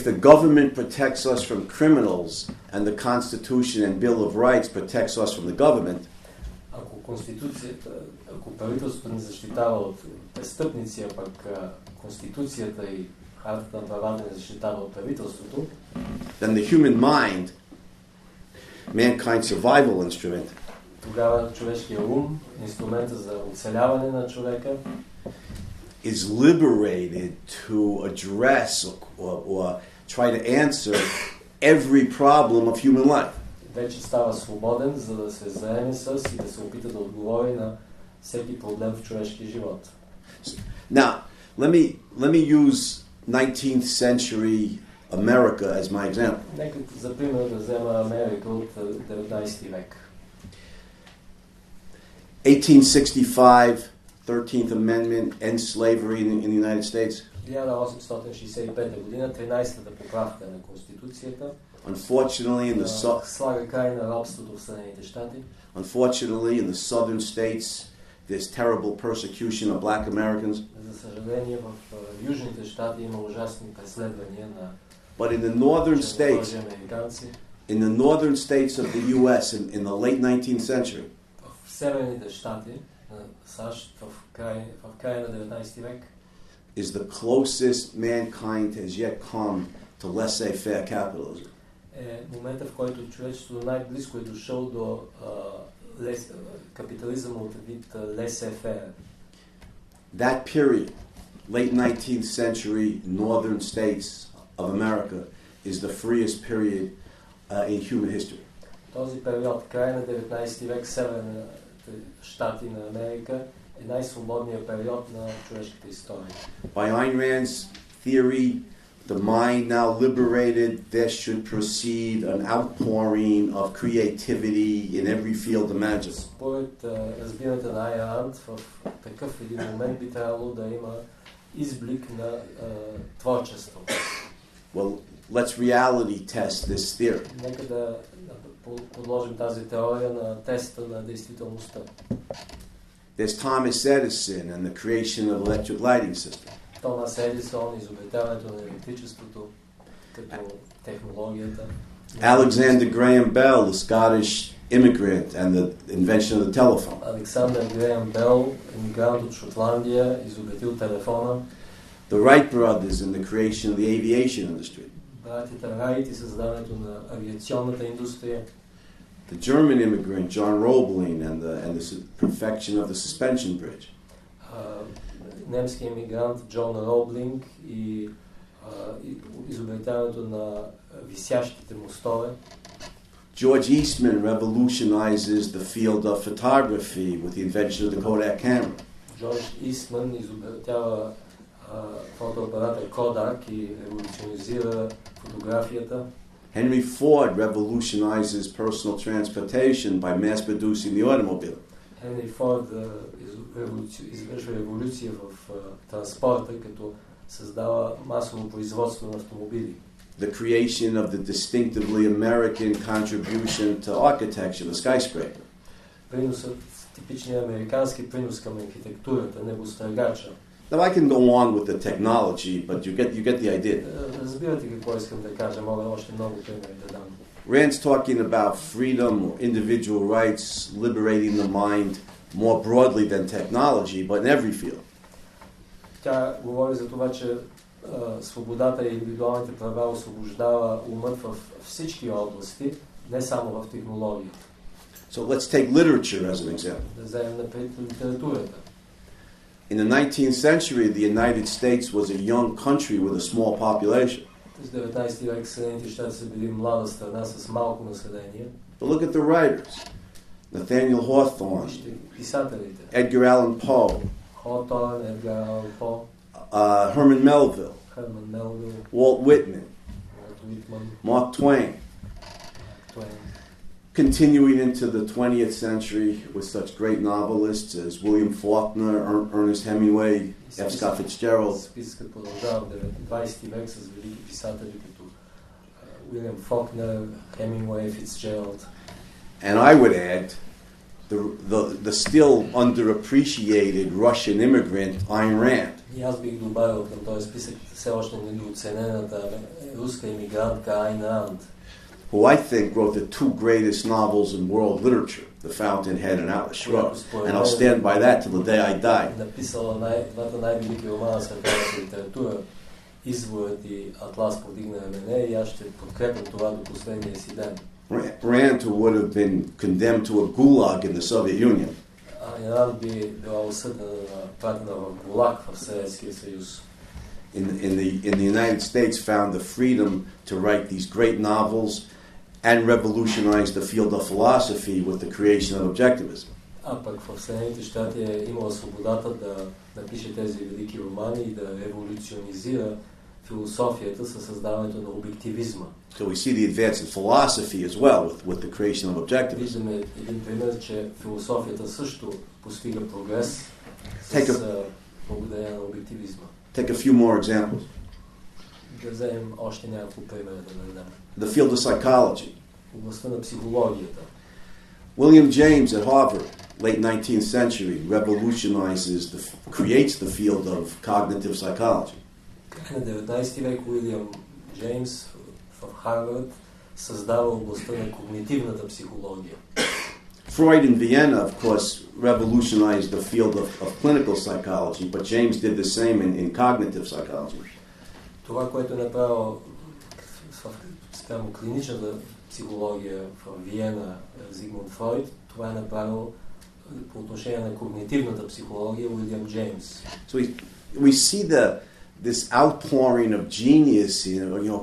the government protects us from criminals and the Constitution and Bill of Rights protects us from the government, ако правителството ни защитава от престъпници, а пък Конституцията и хартата на правата ни защитава от правителството, then the human mind, mankind's survival instrument, тогава човешкия ум, инструмента за оцеляване на човека, is liberated to address or try to answer every problem of human life. Вече става свободен, за да се заеме с и да се опита да отговори на всеки проблем в човешкия живот. Now, let me use 19th century America as my example. Нека за пример да взема Америка от 19 век. 1865, 13th Amendment, ends slavery in the United States. 1865 година, 13-та поправка на Конституцията. Unfortunately, слага край на робството в Съединените щати. Unfortunately, in the southern states, there's terrible persecution of black Americans. За съжаление, в южните щати има ужасни преследвания на But in the northern states, in the northern states of the U.S. in the late 19th century, в северните щати на САЩ в края на 19 век, is the closest mankind has yet come to laissez-faire capitalism. Е момента, в който човечеството най-близко е дошъл до капитализъм от вид laissez-faire. That period, late 19th century northern states of America, is the freest period in human history. Този период, края на 19 век, северните щати на Америка, е най-свободният период на човешката история. By Айн Rand's theory, the mind now liberated, there should proceed an outpouring of creativity in every field imaginable. Според разбирането на Айн Ранд, в такъв един момент би трябвало да има изблик на творчество. Well, let's reality test this theory. Нека да подложим тази теория на теста на действителността. There's Thomas Edison and the creation of electric lighting system. Томас Едисон, изобретяването на електричеството като технологията. Alexander Graham Bell, the Scottish immigrant, and the invention of the telephone. Александър Греъм Бел, имигрант от Шотландия, изобретил телефона. The Wright brothers in the creation of the aviation industry. Братите Райт и създаването на авиационната индустрия. The German immigrant John Roebling and the perfection of the suspension bridge. Немски имигрант Джон Роблинг и изобретяването на висящите мостове. George Eastman revolutionizes the field of photography with the invention of the Kodak camera. Джордж Истман изобретява фотоапарата Kodak и революционизира фотографията. Henry Ford revolutionizes personal transportation by mass-producing the automobile. Henry Ford извършва революция в транспорта, като създава масово производство на автомобили. The creation of the distinctively American contribution to architecture, the skyscraper. Приносът, типичният американски принос към архитектурата, небостъргача. Now I can go on with the technology, but you get the idea. Разбирате какво искам да кажа, мога още много примери да дам. Rand's talking about freedom or individual rights, liberating the mind more broadly than technology, but in every field. Тя говори за това, че свободата и индивидуалните права освобождава умът в всички области, не само в технологията. So let's take literature as an example. Да вземем напред литературата. In the 19th century, the United States was a young country with a small population. През 19 век Съединените щати са били млада страна с малко население. But look at the writers. Nathaniel Hawthorne, писателите. Edgar Allan Poe, Hawthorne, Edgar Allan Poe, Herman Melville, Herman Melville, Walt Whitman, Mark Twain. Continuing into the 20th century with such great novelists as William Faulkner, Ernest Hemingway, F. Scott Fitzgerald. Списъкът продължава в 20 век с велики писатели като Уилям Фолкнер, Хемингуей, Фицджералд. And I would add the still underappreciated Russian immigrant Айн Ранд. И аз бих добавил към този списък все още недооценената руска имигрантка Айн Ранд, who I think wrote the two greatest novels in world literature, The Fountainhead and Atlas Shrugged. And I'll stand by that till the day I die. Написала двата най-велики романа в световната литература, Изворът и Атлас подигна рамене, и аз ще подкрепям това до последния си ден. Rand would have been condemned to a gulag in the Soviet Union. Айн Ранд би била осъдена на пратена в ГУЛАГ в Съветския съюз. In the United States found the freedom to write these great novels and revolutionize the field of philosophy with the creation of objectivism. А пък в Съединените щати е имала свободата да напише тези велики романи и да революционизира философията със създаването на обективизма. So we see the advance in philosophy as well with the creation of objectivism. Виждаме един пример, че философията също постига прогрес с благодарение на обективизма. Take a few more examples. Да вземем още няколко примера да наведем. The field of psychology. Областта на психологията. William James at Harvard, late 19th century, creates the field of cognitive psychology. На 19 век Уилям Джеймс в Харвард създава областта на когнитивната психология. Freud in Vienna, of course, revolutionized the field of clinical psychology, but James did the same in cognitive psychology. Това, което е направил спрямо клиничната психология в Виена Зигмунд Фройд, това е направил по отношение на когнитивната психология Уилям Джеймс. So we see this outpouring of genius,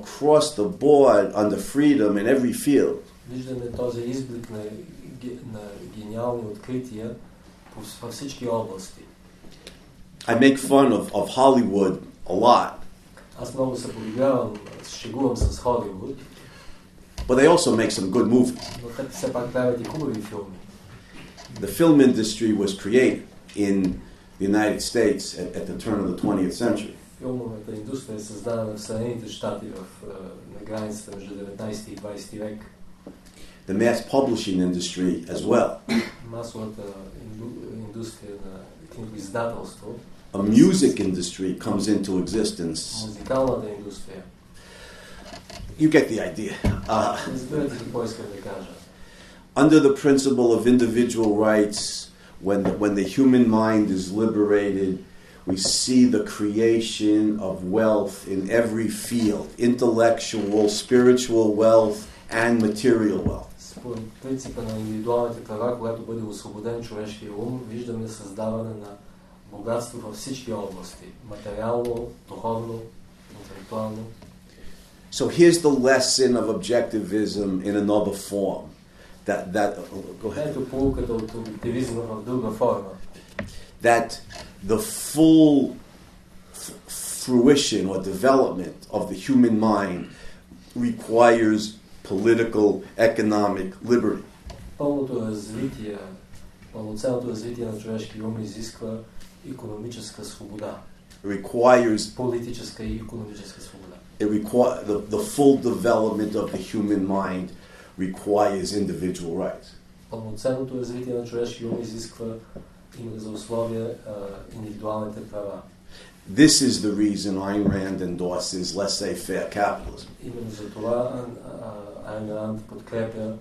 across the board under freedom in every field. Виждаме този изблик на гениални открития във всички области. I make fun of Hollywood a lot. Аз много се подигравам, шегувам с Холивуд. But they also make some good movies. Но те все пак правят и хубави филми. The film industry was created in the United States at the turn of the 20th century. Филмовата индустрия е създадена в Съединените щати на границата между 19 и 20 век. The mass publishing industry as well. Масовата индустрия на книгоиздателство. A music industry comes into existence. Музикалната индустрия. You get the idea. Разбирате какво искам да кажа. Under the principle of individual rights, when the human mind is liberated, we see the creation of wealth in every field, intellectual, spiritual wealth, and material wealth. Според принципа на индивидуалните права, когато бъде освободен човешкия ум, виждаме създаване на богатство във всички области. Материално, духовно, интелектуално. So here's the lesson of objectivism in another form. Go ahead. Ето поуката от обективизма в друга форма. That the full fruition or development of the human mind requires political, economic liberty. Пълноценното развитие на човешкия ум изисква икономическа свобода. Requires политическа и икономическа свобода. The full development of the human mind requires individual rights. Пълноценното развитие на човешкия ум изисква за условия индивидуалните права. This is the reason Айн Ранд endorses laissez-faire capitalism. Именно за това Айн Ранд подкрепя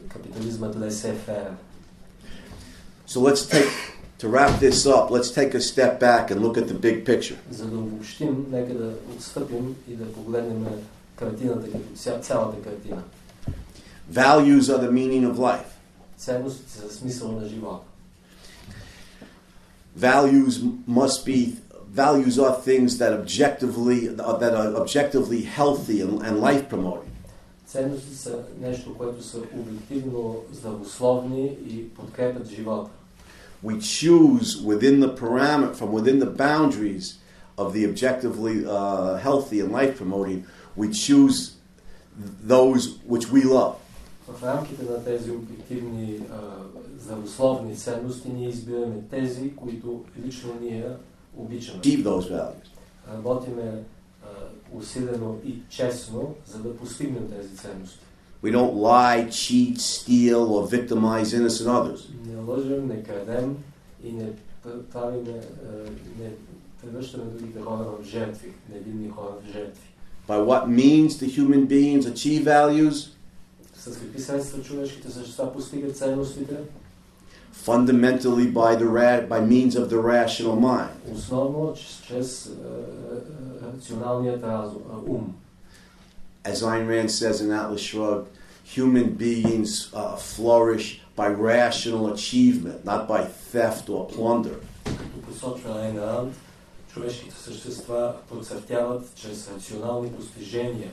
капитализмът laissez-faire. So to wrap this up, let's take a step back and look at the big picture. За да обобщим, нека да отстъпим и да погледнем картината като цялата картина. Values are the meaning of life. Ценностите са смисъл на живота. Values are things that are objectively healthy and life promoting. Ценностите са нещо, което са обективно здравословни и подкрепят живота. We choose from within the boundaries of the objectively healthy and life promoting, we choose those which we love. В рамките на тези обективни здравословни ценности ние избираме тези, които лично ние обичаме. Achieve those values. Работиме усилено и честно, за да постигнем тези ценности. We don't lie, cheat, steal, or victimize innocent others. Не лъжем, не крадем и не превръщаме другите хора в жертви, невинни хора в жертви. By what means do human beings achieve values? С какви средства човешките същества постигат ценностите? Fundamentally by means of the rational mind. Основно чрез рационалният ум. As Айн Ранд says in Атлас, human beings flourish by rational achievement, not by theft or plunder. Като посочва Айн Ранд, човешките същества процъфтяват чрез рационални постижения,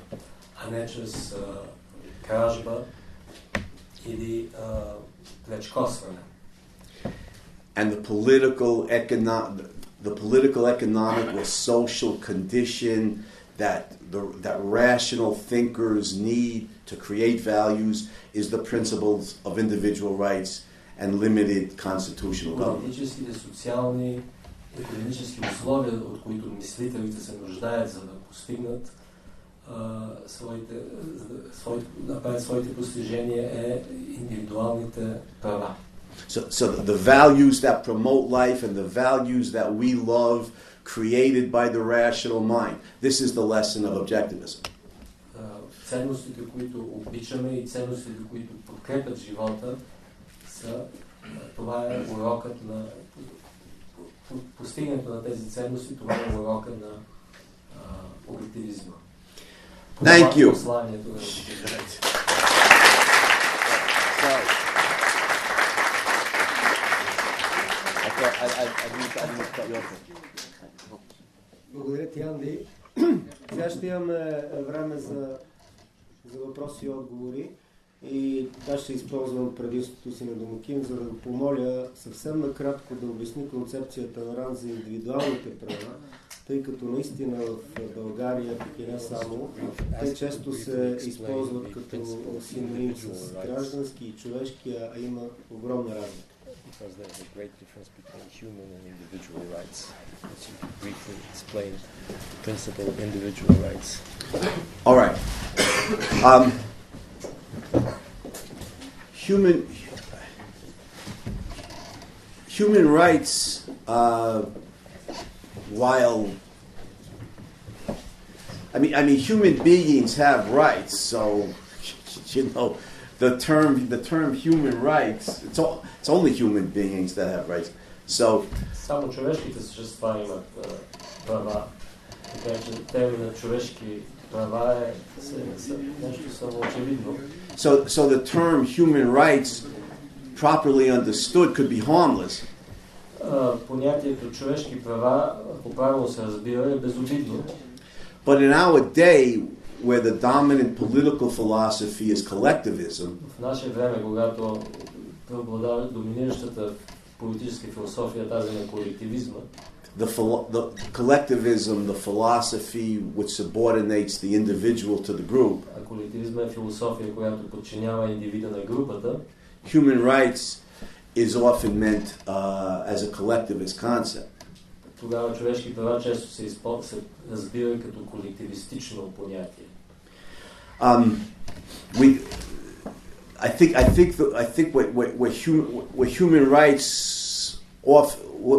а не чрез кражба или плячкосване. And the political, economic, or social condition that rational thinkers need to create values is the principles of individual rights and limited constitutional government. Политическите, социални, икономически условия, от които мислителите се нуждаят, за да постигнат своите постижения, е индивидуалните права. So the values that promote life and the values that we love, created by the rational mind. This is the lesson of objectivism. Ценностите, които обичаме и ценностите, които подкрепят живота, това е урокът на постигането на тези ценности, това е урока на обективизма. Thank you. Посланието на обективизма. Благодаря ти, Анди. Сега ще имаме време за въпроси и отговори. И аз ще използвам предимството си на домакин, за да го помоля съвсем накратко да обясни концепцията на Ранд за индивидуалните права, тъй като наистина в България, пък и не само, те често се използват като синоним с граждански и човешки, а има огромна разлика. Because there is a great difference between human and individual rights. Let's briefly explain the principle of individual rights. All right. Human rights, while I mean, human beings have rights, so you know. The term human rights, it's only human beings that have rights. So само човешките същества имат права. Така че терминът човешки права е нещо самоочевидно. So the term human rights, properly understood, could be harmless. Понятието човешки права, ако правилно се разбира, е безобидно. But in our day, where the dominant political philosophy is collectivism, в наше време, когато преобладава доминиращата политическа философия, тази на колективизма, the collectivism, the philosophy which subordinates the individual to the group, а колективизма е философия, която подчинява индивида на групата, human rights is often meant as a collectivist concept. Тогава човешки права често се разбира като колективистично понятие. I think what human rights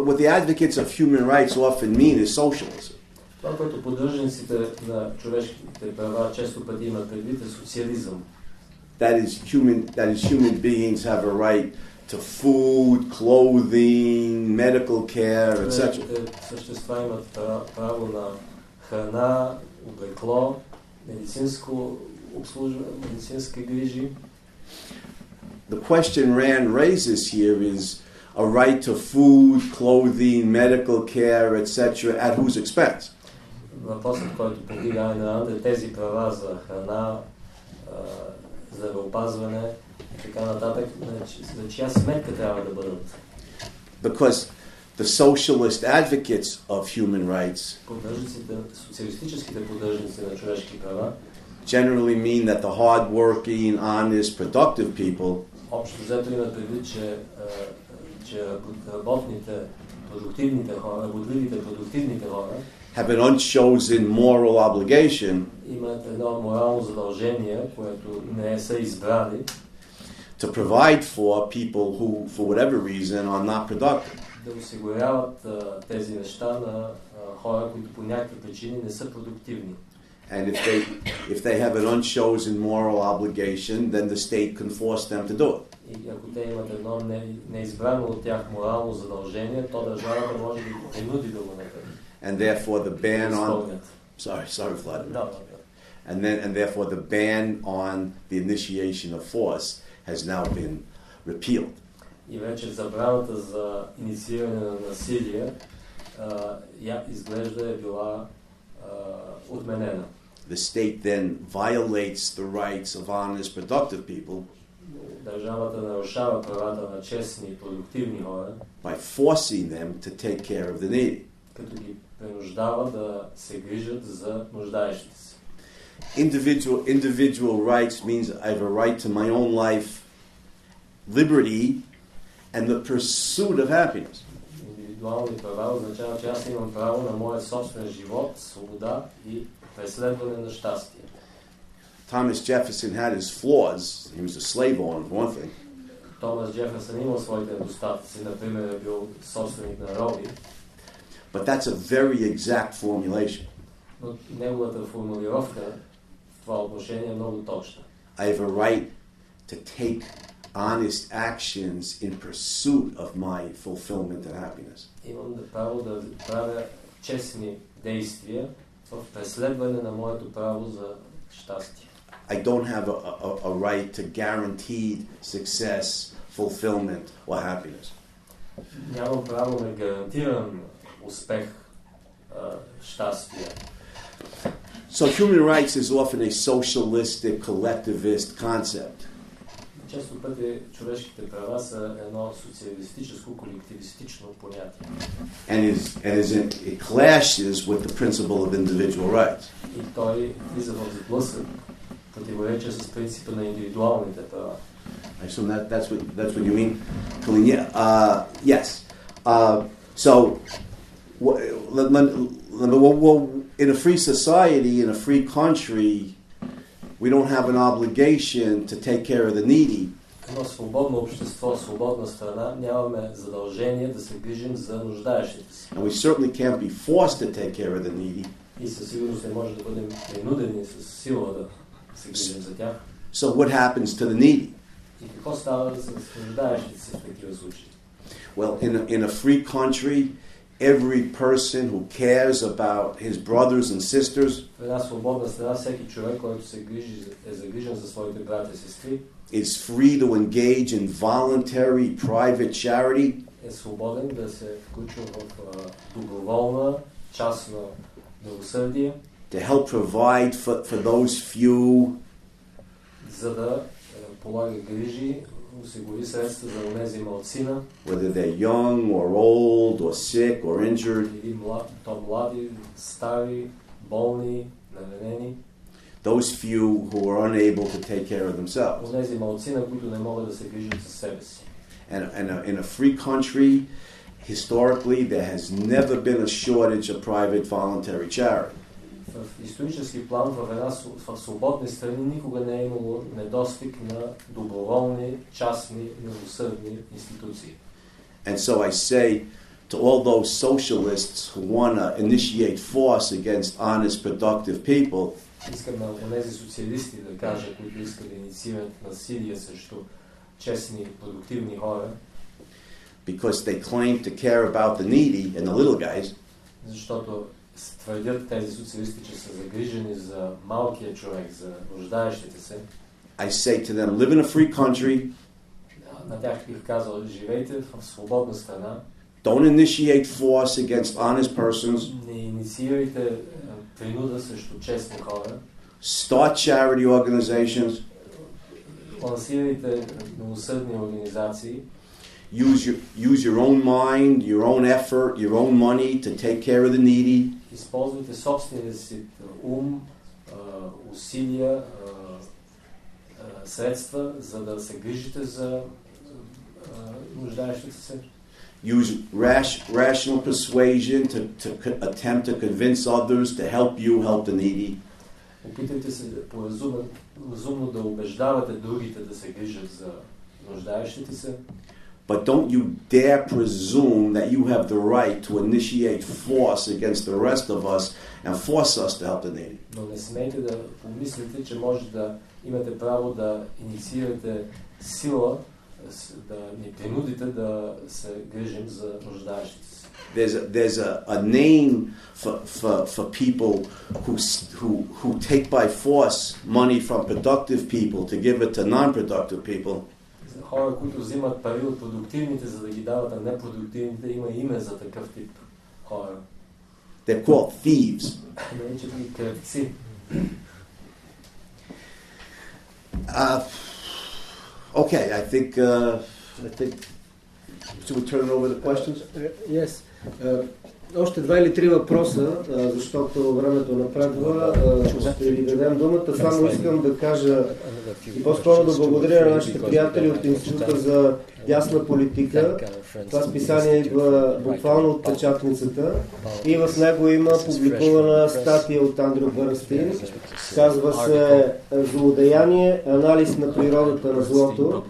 what the advocates of human rights often mean is socialism. Това, което поддръжниците на човешките права често пъти имат предвид, е социализъм. That is human beings have a right to food, clothing, medical care, etc. Същества имат право на храна, облекло, медицинско обслужване, медицински грижи. The question Rand raises here is a right to food, clothing, medical care, etc. at whose expense? Въпросът, който повдига Айн Ранд, е тези права за храна, здравеопазване и така нататък, за чия сметка трябва да бъдат? Because the socialist advocates of human rights социалистическите поддръжници на човешки права generally mean that the hard-working, honest, productive people общо взето имат предвид, че работните, продуктивните хора, работливите, продуктивните хора have an unchosen moral obligation имат едно морално задължение, което не са избрали, to provide for people who, for whatever reason, are not productive. Да осигуряват тези неща на хора, които по някакви причини не са продуктивни. And if they have an unchosen moral obligation, then the state can force them to do it. И ако те имат едно неизбрано от тях морално задължение, то държавата може да ги принуди да го направи. And therefore the ban on sorry Vladimir. No. And therefore the ban on the initiation of force has now been repealed. И вече забраната за иницииране на насилие изглежда е била отменена. The state then violates the rights of honest, productive people Държавата нарушава правата на честни и продуктивни хора by forcing them to take care of the needy. Като ги принуждава да се грижат за нуждаещите се. Individual rights means I have a right to my own life, liberty, and the pursuit of happiness. Индивидуални права означава, че аз имам право на моя собствен живот, свобода и преследване на щастие. Thomas Jefferson had his flaws. He was a slave owner, for one thing. Томас Джеферсън имал своите недостатъци, например е бил собственик на роби. But that's a very exact formulation. Но неговата формулировка в това отношение е много точна. I have a right to take honest actions in pursuit of my fulfillment and happiness. Имам право да правя честни действия в преследване на моето право за щастие. I don't have a right to guaranteed success, fulfillment, or happiness. Нямам право на гарантиран успех, щастие. So human rights is often a socialistic, collectivist concept. Често пъти човешките права са едно социалистическо, колективистично понятие. And it clashes with the principle of individual rights. И той влиза в сблъсък, противоречие с принципа на индивидуалните права. I assume that's what you mean, Colleen. Yes. So, in a free society, in a free country, we don't have an obligation to take care of the needy. Едно свободно общество, свободна страна, нямаме задължение да се грижим за нуждаещите се. And we certainly can't be forced to take care of the needy. И със сигурност не може да бъдем принудени с сила да се грижим за тях. So what happens to the needy? И какво става с нуждаещите се в такива случаи? Well, in a free country, every person who cares about his brothers and sisters В една свободна страна всеки човек, който е загрижен за своите братя и сестри, is free to engage in voluntary private charity. Е свободен да се включва в доброволна частна милосърдие. To help provide for those few. За да полага грижи, осигури средства за онези малцина. Whether they're young or old or sick or injured. Или млади, стари, болни, наранени. Those few who are unable to take care of themselves. Онези малцина, които не могат да се грижат за себе си. And in a free country, historically, there has never been a shortage of private voluntary charity. В исторически план в свободни страни никога не е имало недостиг на доброволни, частни, милосърдни институции. And so I say to all those socialists who want to initiate force against honest, productive people, искам на тези социалисти да кажа, които искат да инициират насилие срещу честни, продуктивни хора, because they claim to care about the needy and the little guys, защото твърдят тези социалисти, че са загрижени за малкия човек, за нуждаещите се. I say to them, live in a free country. На тях бих казал, живейте в свободна страна. Don't initiate force against honest persons. Не инициирайте принуда срещу честни хора. Start charity organizations. Лансирайте милосърдни организации. use your own mind, your own effort, your own money to take care of the needy. Използвайте собствения си ум, усилия, средства, за да се грижите за нуждаещите се. Use rational persuasion to attempt to convince others to help you help the needy. Опитайте се разумно да убеждавате другите да се грижат за нуждаещите се. But don't you dare presume that you have the right to initiate force against the rest of us and force us to help the needy. Но не смейте да помислите, че може да имате право да инициирате сила, да ни принудите да се грижим за нуждаещите се. There's a name for people who take by force money from productive people to give it to non-productive people. Хора, които взимат пари от продуктивните, за да ги дават на непродуктивните, има име за такъв тип хора. They're called thieves. Наричат ги крадци. Okay, I think should we turn it over to questions? Yes. Още 2 или 3 въпроса, защото времето напредва. Ще ви дадем думата. Само искам да кажа и по-скоро да благодаря на нашите приятели от Института за ясна политика. Това списание идва буквално от печатницата и в него има публикувана статия от Андрю Бърнстийн. Казва се "Злодеяние, анализ на природата на злото".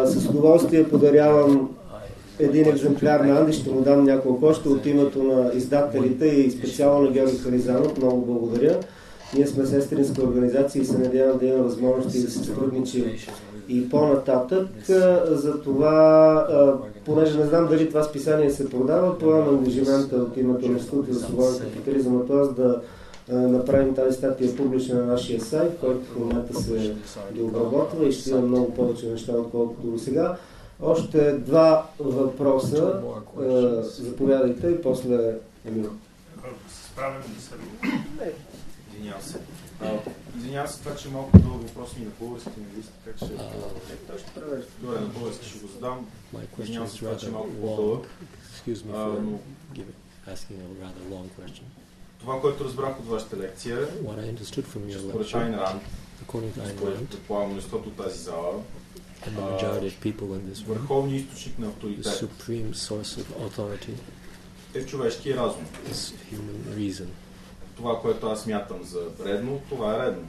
С удоволствие подарявам един екземпляр на Анди, ще му дам няколко още от името на издателите и специално на Георги Харизанов. Много благодаря. Ние сме сестринска организация и се надявам да има възможности да се сътрудничим и по-нататък. За това, понеже не знам дали това списание се продава, поемам ангажимента от името на Института за свободен капитализъм Атлас да направим тази статия публична на нашия сайт, който в момента се дообработва и ще има много повече неща, отколкото до сега. Още 2 въпроса. Заповядайте и после Емил. Справям ли се? Извинявам се. Извинявам се това, че малко дълъг въпрос ми на български английски, така че той ще превежда. Добре, на български ще го задам. Извинявам се това, че малко по-дълъг. Това, което разбрах от вашата лекция, според Айн Ранд, според предполагам мнозинството от тази зала, върховният източник на авторитет е човешкия разум. Това, което аз смятам за редно, това е редно.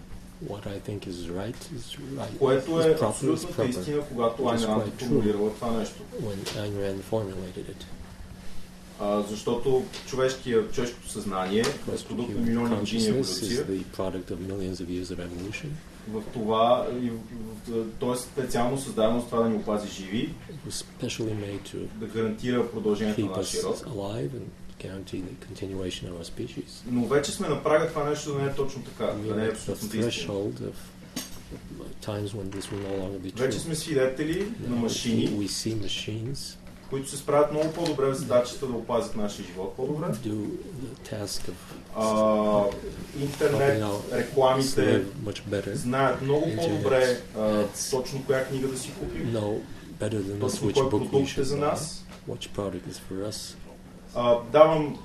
Което е абсолютната истина, когато Айн Ранд е формулирала това нещо. Защото човешкото съзнание е продукт на милиони години еволюция. В това, т.е. специално създадено с това да ни опази живи, да гарантира продължението на нашия род. Но вече сме на прага това нещо да не е точно така, да не е абсолютната истина. Вече сме свидетели на машини, които се справят много по-добре в задачата да опазят нашия живот по-добре. Интернет, рекламите знаят много по-добре точно коя книга да си купим, точно кой продукт е за нас. Давам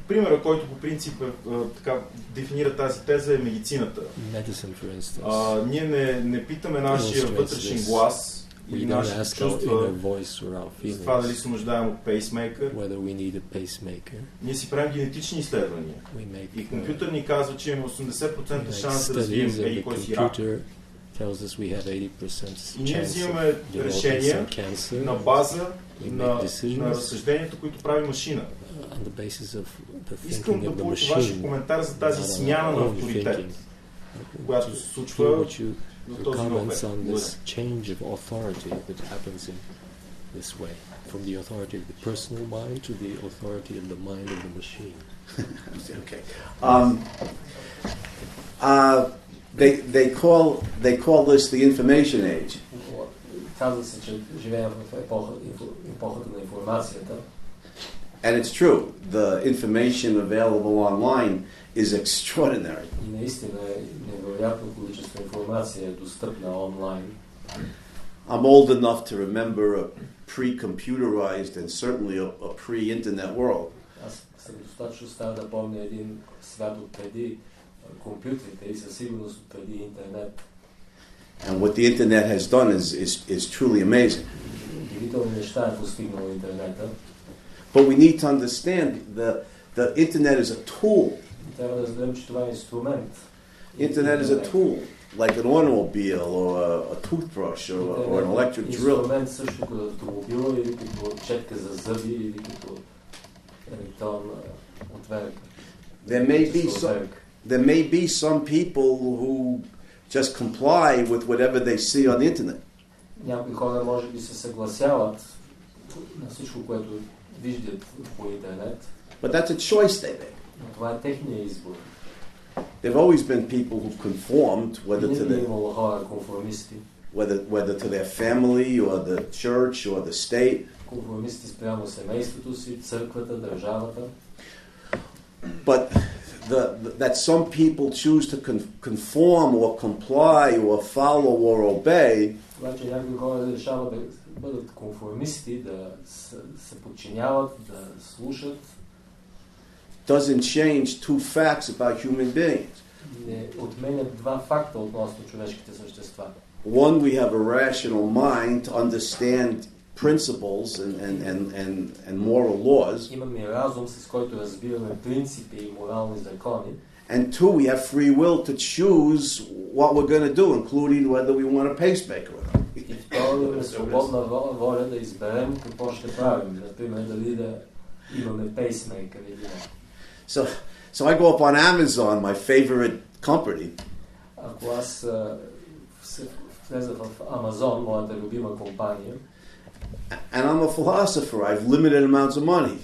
примера, който по принцип така дефинира тази теза, е медицината. Ние не питаме нашия вътрешен глас или нашите чувства за това дали се нуждаем от пейсмейкър. Ние си правим генетични изследвания. И компютър ни казва, че имаме 80% шанс да развием еди кой си рак. И ние взимаме решения на база на разсъждението, които прави машина. Искам да получа вашия коментар за тази смяна на авторитет, която се случва в този момент. From the authority of the personal mind to the authority of the mind of the machine. Okay. They call this the information age. Казва се, че живеем в епохата на информацията. And it's true. The information available online is extraordinary. И наистина невероятно количество информация е достъпна онлайн. I'm old enough to remember a pre-computerized and certainly a pre-internet world. Аз съм достатъчно стар да помня един свят от преди компютрите и със сигурност от преди интернет. And what the internet has done is truly amazing. Удивителни неща е постигнало интернета. But we need to understand the internet is a tool. Трябва да разберем, че това е инструмент. Internet is a tool, like an automobile or a toothbrush or an electric drill. Инструмент също като автомобила или като четка за зъби или като електронна отверка. There may be some people who just comply with whatever they see on the internet. Някои хора може би се съгласяват на всичко, което виждат по интернет. But that's a choice they make. Но това е техния избор. There've always been people who've conformed, whether to their family or the church or the state. Конформисти спрямо семейството си, църквата, държавата. But that some people choose to conform or comply or follow or obey. Обаче някои хора решават да бъдат конформисти, да се подчиняват, да слушат. Doesn't change two facts about human beings. Не отменят два факта относно човешките същества. One, we have a rational mind to understand principles and moral laws. Имаме разум, с който разбираме принципи и морални закони. And two, we have free will to choose what we're going to do, including whether we want a pacemaker or not. И второ, имаме свободна воля да изберем какво ще правим. Например, дали да имаме пейсмейкър или не. So I go up on Amazon, my favorite company. Ако аз влеза в Амазон, моята любима компания. And I'm a philosopher. I have limited amounts of money.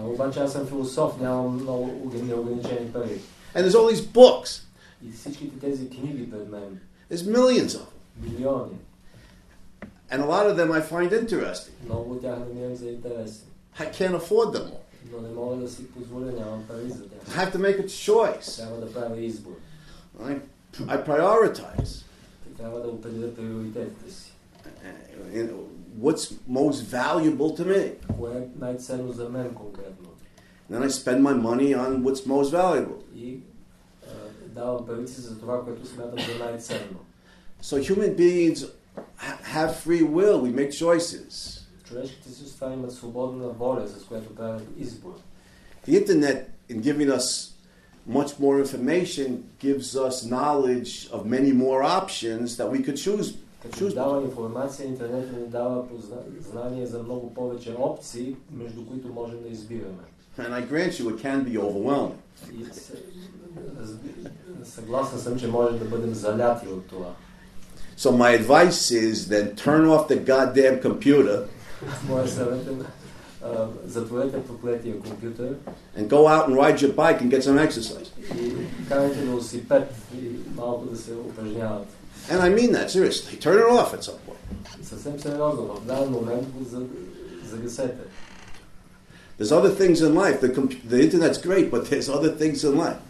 Обаче аз съм философ, нямам много неограничени пари. And there's all these books. И всичките тези книги пред мен. There's millions of them. Милиони. And a lot of them I find interesting. Много от тях намирам за интересни. I can't afford them all. Но не мога да си позволя, нямам пари за тях. I have to make a choice. Трябва да правя избор. I prioritize. Трябва да определя приоритетите си. What's most valuable to me? Кое е най-ценно за мен конкретно? Then I spend my money on what's most valuable. И давам парите си за това, което смятам за най-ценно. So human beings have free will. We make choices. Човешките същества имат свободна воля, с която правят избор. The internet, in giving us much more information, gives us knowledge of many more options that we could choose. Като дава информация, интернет ни дава знание за много повече опции, между които можем да избираме. And I grant you, it can be overwhelming. Съгласен съм, че може да бъдем заляти от това. So my advice is then turn off the goddamn computer. Моя съвет е затворете проклетия компютър. And go out and ride your bike and get some exercise. И карайте велосипед и малко да се упражняват. And I mean that seriously. Turn it off at some point. Съвсем сериозно, в даден момент го загасете. There's other things in life. The internet's great, but there's other things in life.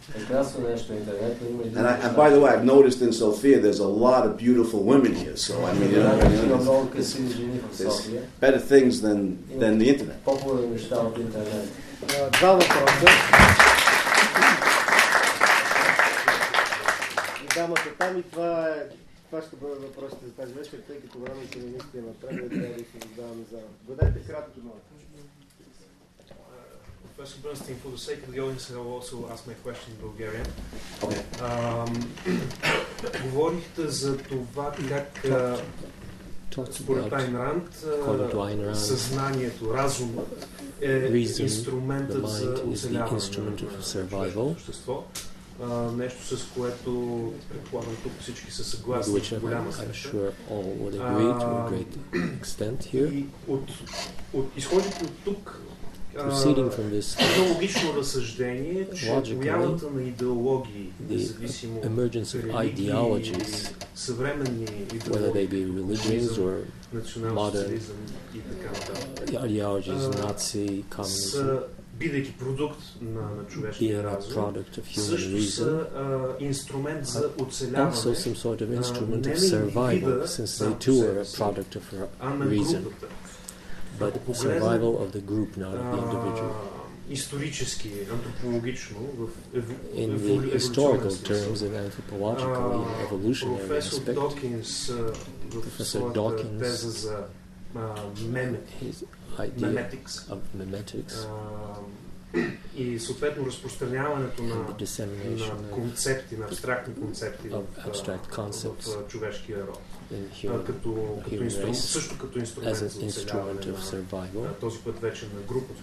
And by the way, I've noticed in Sofia there's a lot of beautiful women here. So I mean, there's better things than the internet. Два въпроса. Дамата там и това ще бъде въпросите за тази вечер, тъй като времето ни наистина напред, трябва да се задаваме за. Бъдете кратко, моля. Professor Bernstein, for the sake of the audience, I will also ask my question in Bulgarian. Okay. Говорихте за това как според Айн Ранд съзнанието, разумът е инструментът за оцеляване на общество. Нещо, с което предполагам тук всички са съгласни в голяма степен. И изходите от тук логично разсъждение, че появата на идеологии, независимо религии, съвременни идеологии, национал-социализъм и така нататък, са бидейки продукт на човешкия разум, също са инструмент за оцеляване не на индивида сам по себе си, а на групата. But the survival of the group, not of the individual. Исторически, антропологично, in the historical terms and anthropologically and evolutionary професор aspect, Докинс в своята теза за his idea of memetics, и съответно разпространяването на концепти, на абстрактни концепти в човешкия род. Също като инструмент за оцеляване на този път вече на групата,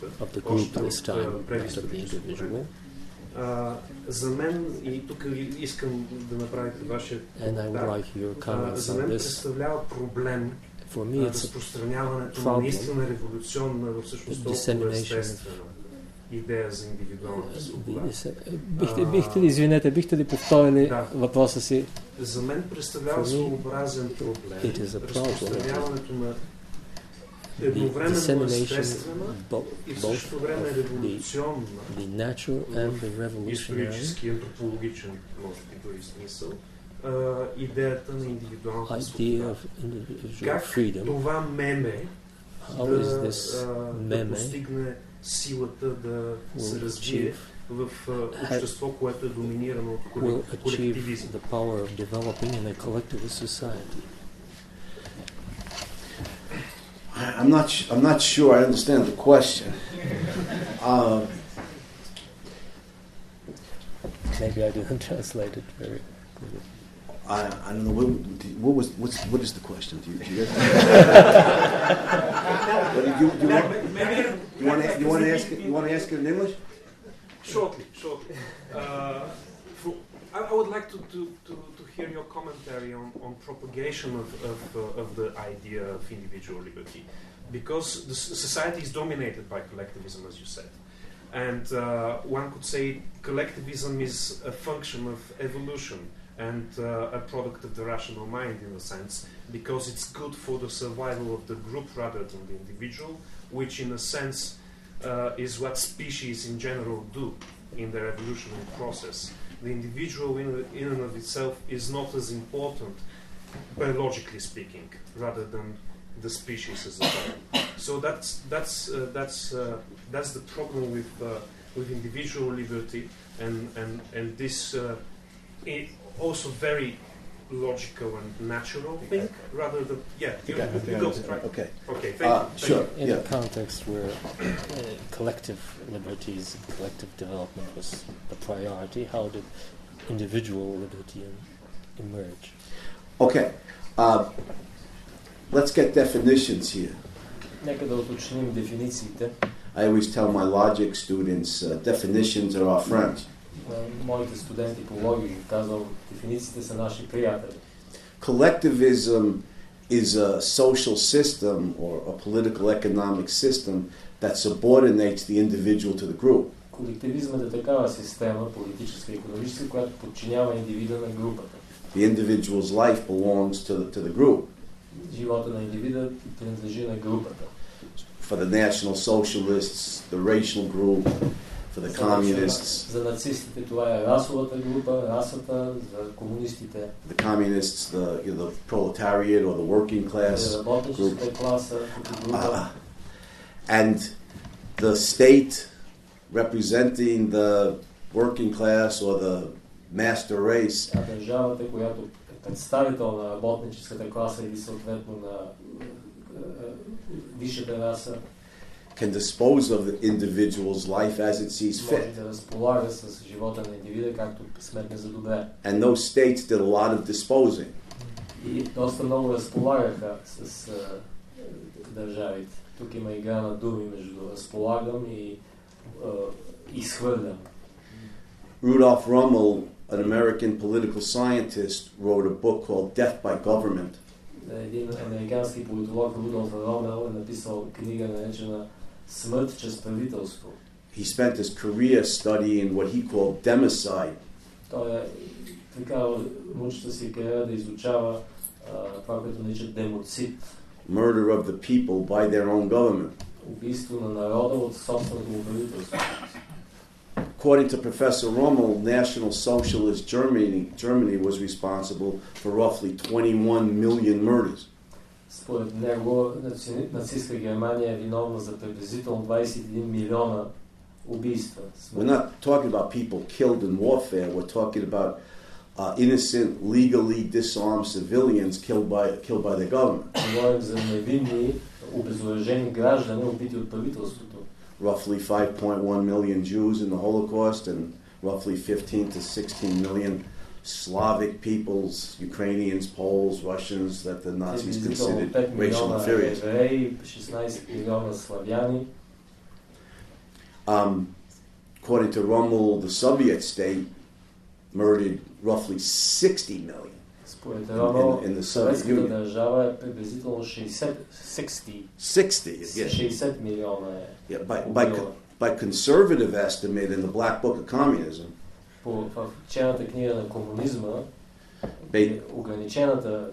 още от предисторическо. За мен, и тук искам да направите вашия коментар, за мен представлява проблем разпространяването на наистина революционна, всъщност толкова естествена идея за индивидуалната свобода. Бихте ли повторили въпроса си? За мен представлява своеобразен проблем разпространяването на едновременно естествена и в същото време революционна, исторически, антропологичен, може би дори смисъл, идеята на индивидуалната свобода. Как това меме да постигне силата да се развие в общество, което е доминирано от колективизъм? I'm not sure I understand the question. Maybe I didn't translate it very clearly. I don't know what is the question? Do you get you want to ask it in English? Shortly. I would like to hear your commentary on propagation of the idea of individual liberty, because the society is dominated by collectivism, as you said, and one could say collectivism is a function of evolution and a product of the rational mind, in a sense, because it's good for the survival of the group rather than the individual, which in a sense is what species in general do in their evolutionary process. The individual in and of itself is not as important, biologically speaking, rather than the species as a whole. So that's the problem with individual liberty, and this also very logical and natural thing, rather than you got it right. Okay. Thank you. Sure. In a context where collective liberties, collective development was the priority, how did individual liberty emerge? Okay. Let's get definitions here. Нека да уточним дефинициите. I always tell my logic students, definitions are our friends. Моите студенти по логика казвам, дефинициите са наши приятели. Collectivism is a social system or a political economic system that subordinates the individual to the group. Колективизмът е такава система, политическа и икономическа, която подчинява индивида на групата. The individual's life belongs to the group. Живота на индивида принадлежи на групата. For the National Socialists, the racial group, for the communists. За нацистите това е расовата група, расата, за комунистите. The communists, the proletariat or the working class работническата класа като група. And the state representing the working class or the master race. А държавата, която е представител на работническата класа или съответно на висшата раса, can dispose of the individual's life as it sees fit. Може да разполага с живота на индивида както сметне за добре. And those states did a lot of disposing. И доста много разполагаха с държавите. Тук има игра на думи между разполагам и изхвърлям. Rudolf Rummel, an American political scientist, wrote a book called Death by Government. Един американски политолог Рудолф Ромел е написал книга, наречена Смърт чрез правителство. He spent his career studying what he called democide. Той е така научната си кариера да изучава това, което нарича демоцид. Murder of the people by their own government. убийство на народа от собственото му правителство. According to Professor Rommel, National Socialist Germany was responsible for roughly 21 million murders. Според него, нацистска Германия е виновна за приблизително 21 милиона убийства. We're not talking about people killed in warfare. We're talking about innocent, legally disarmed civilians killed by the government. Говорим за невинни, обезоръжени граждани, убити от правителството. Roughly 5.1 million Jews in the Holocaust and roughly 15 to 16 million Slavic peoples, Ukrainians, Poles, Russians, that the Nazis considered racial inferiors. According to Rommel, the Soviet state murdered roughly 60 million. In the Soviet Union. 60 милиона. By conservative estimate in the Black Book of Communism, в черната книга на комунизма, ограничената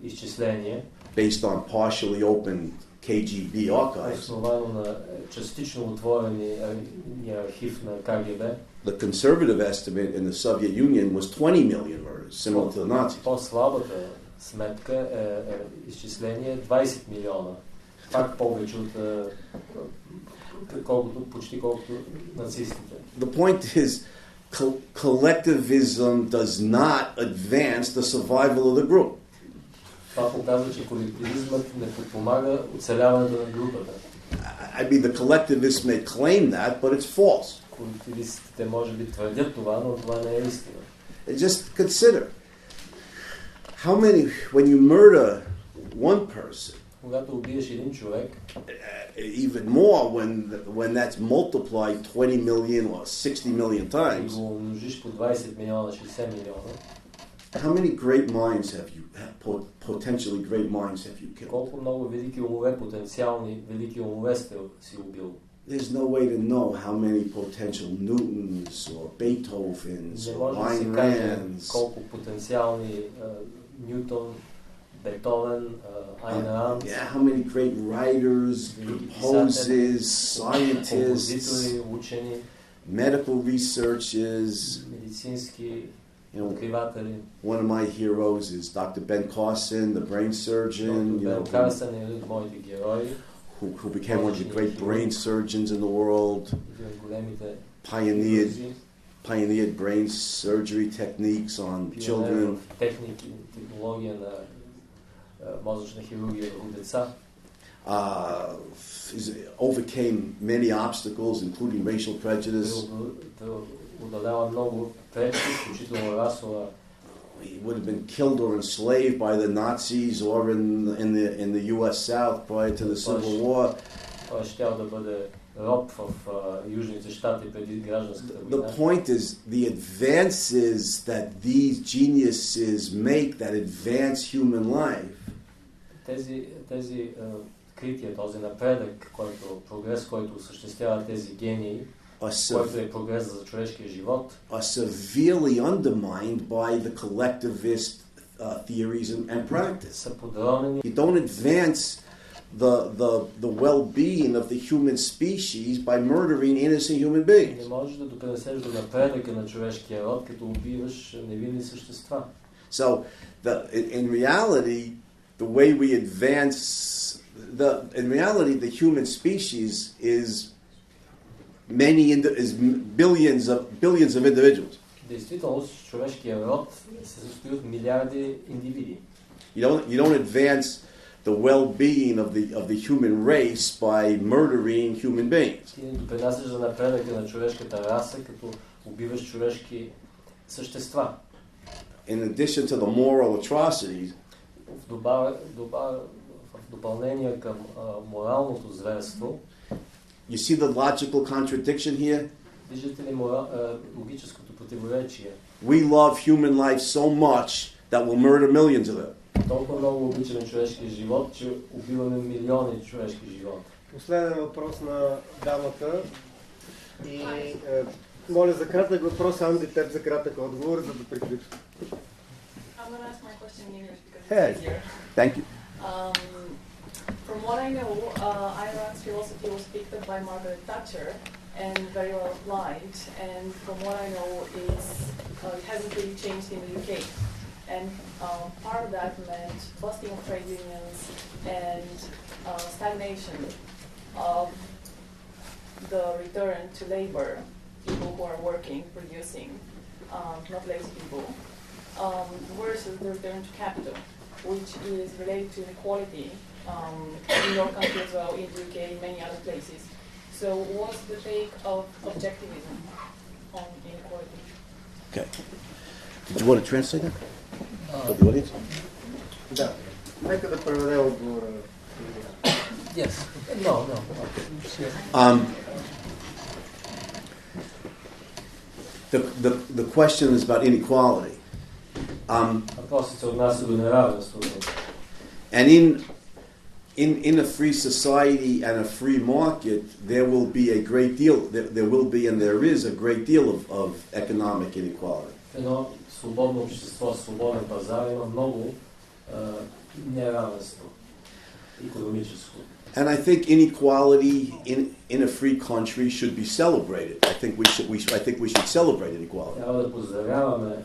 изчисление, based on partially opened KGB archives, основано на частично отворени архив на КГБ, the conservative estimate in the Soviet Union was 20 million murders, similar to the Nazis. По-слабата сметка е изчисление 20 милиона. Пак повече от почти колкото нацистите. The point is, collectivism does not advance the survival of the group. Това показва, че колективизмът не подпомага оцеляването на групата. I mean, the collectivists may claim that, but it's false. Колективистите може би твърдят това, но това не е истина. Just consider how many, when you murder one person, когато убиеш един човек, even more when that's multiplied 20 million or 60 million times, и го умножиш по 20 милиона, 60 милиона, how many great minds have you, potentially great minds have you killed? Колко много велики умове, потенциални велики умове сте си убил? There's no way to know how many potential Newtons or Beethovens or Айн Rands. Колко потенциални Ньютон, Бетовен, Айн Ранд. Yeah, how many great writers, composers, scientists, учени, medical researchers. Медицински откриватели. One of my heroes is Dr. Ben Carson, the brain surgeon. Ben Carson е един от моите герои. Who became one of the great brain surgeons in the world, pioneered brain surgery techniques on children. Overcame many obstacles, including racial prejudice. He would have been killed or enslaved by the Nazis or in the U.S. South prior to the Civil War. The point is the advances that these geniuses make that advance human life. Тези открития, този напредък, прогрес, който осъществява тези гении, който е прогрес за човешкия живот, are severely undermined by the collectivist theories and practice. You don't advance the well-being of the human species by murdering innocent human beings. Не можеш да допринесеш до напредъка на човешкия род, като убиваш невинни същества. So, in reality, the way we advance the human species is billions of individuals. Действително, човешкия род се състои от милиарди индивиди. You don't advance the well-being of the human race by murdering human beings. Ти не допринасяш за напредъка на човешката раса, като убиваш човешки същества. In addition to the moral atrocities, в допълнение към моралното зверство, you see the logical contradiction here? Виждате ли логическото противоречие? We love human life so much that we'll murder millions of them. Толкова много обичаме човешкия живот, че убиваме милиони човешки живот. Последен въпрос на дамата. И моля за кратък въпрос, Анди, теб за кратък отговор, за да приключим. I'm going to ask my question in English because it's easier. Thank you. From what what I know, Айн Rand's philosophy was picked up by Margaret Thatcher and very well liked. And from what I know, it hasn't really changed in the UK. And part of that meant busting of trade unions and stagnation of the return to labor, people who are working, producing, not lazy people, versus the return to capital, which is related to inequality in your country as well, in the UK, in many other places. So what's the take of objectivism on inequality? Okay. Did you want to translate that? For the audience? Да. Нека да преведе отговора. Yes. No. The question is about inequality. Въпросът се отнася до неравенството. And in a free society and a free market, there will be a great deal. There will be, and there is a great deal of economic inequality. Едно свободно общество, свободен пазар има много неравенство икономическо. And I think inequality in a free country should be celebrated. I think we should celebrate inequality. Трябва да поздравяваме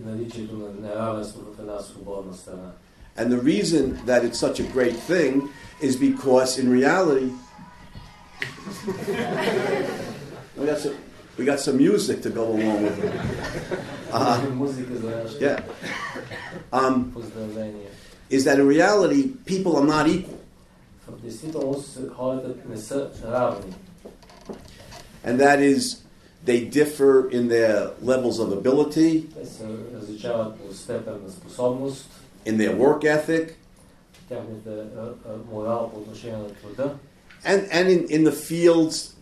наличието на неравенство в една свободна страна. And the reason that it's such a great thing is because in reality we got some music to go along with it. Is that in reality people are not equal. В действителност хората не са равни. And that is they differ in their levels of ability. Те се различават по степен на способност. In their work ethic. Тяхната морал по отношение на труда. And in the fields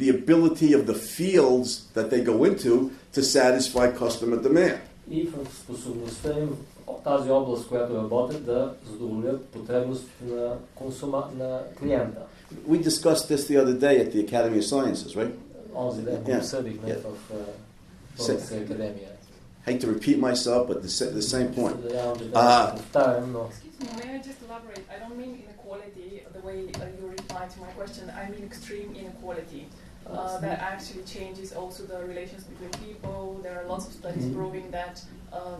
the ability of the fields that they go into to satisfy customer demand. И в способността им тази област, която работят, да задоволят потребностите на клиента. We discussed this the other day at the Academy of Sciences, right? Онзи ден го обсъдихме в Българска академия. Hate to repeat myself, but the same point. May I just elaborate? I don't mean inequality the way you replied to my question. I mean extreme inequality. That actually changes also the relations between people. There are lots of studies proving that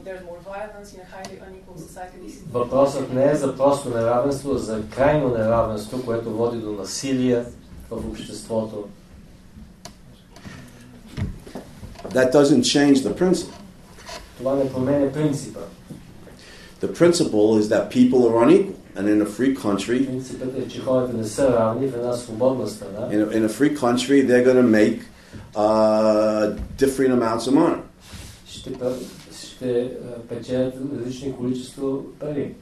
there's more violence in a highly unequal society. Въпросът не е за просто неравенство, а за крайно неравенство, което води до насилие в обществото. That doesn't change the principle. Това не променя принципа. The principle is that people are unequal, and in a free country, принципът е, че хората не са равни в една свободна страна. In a free country, they're going to make different amounts of money. Ще печелят различни количества пари.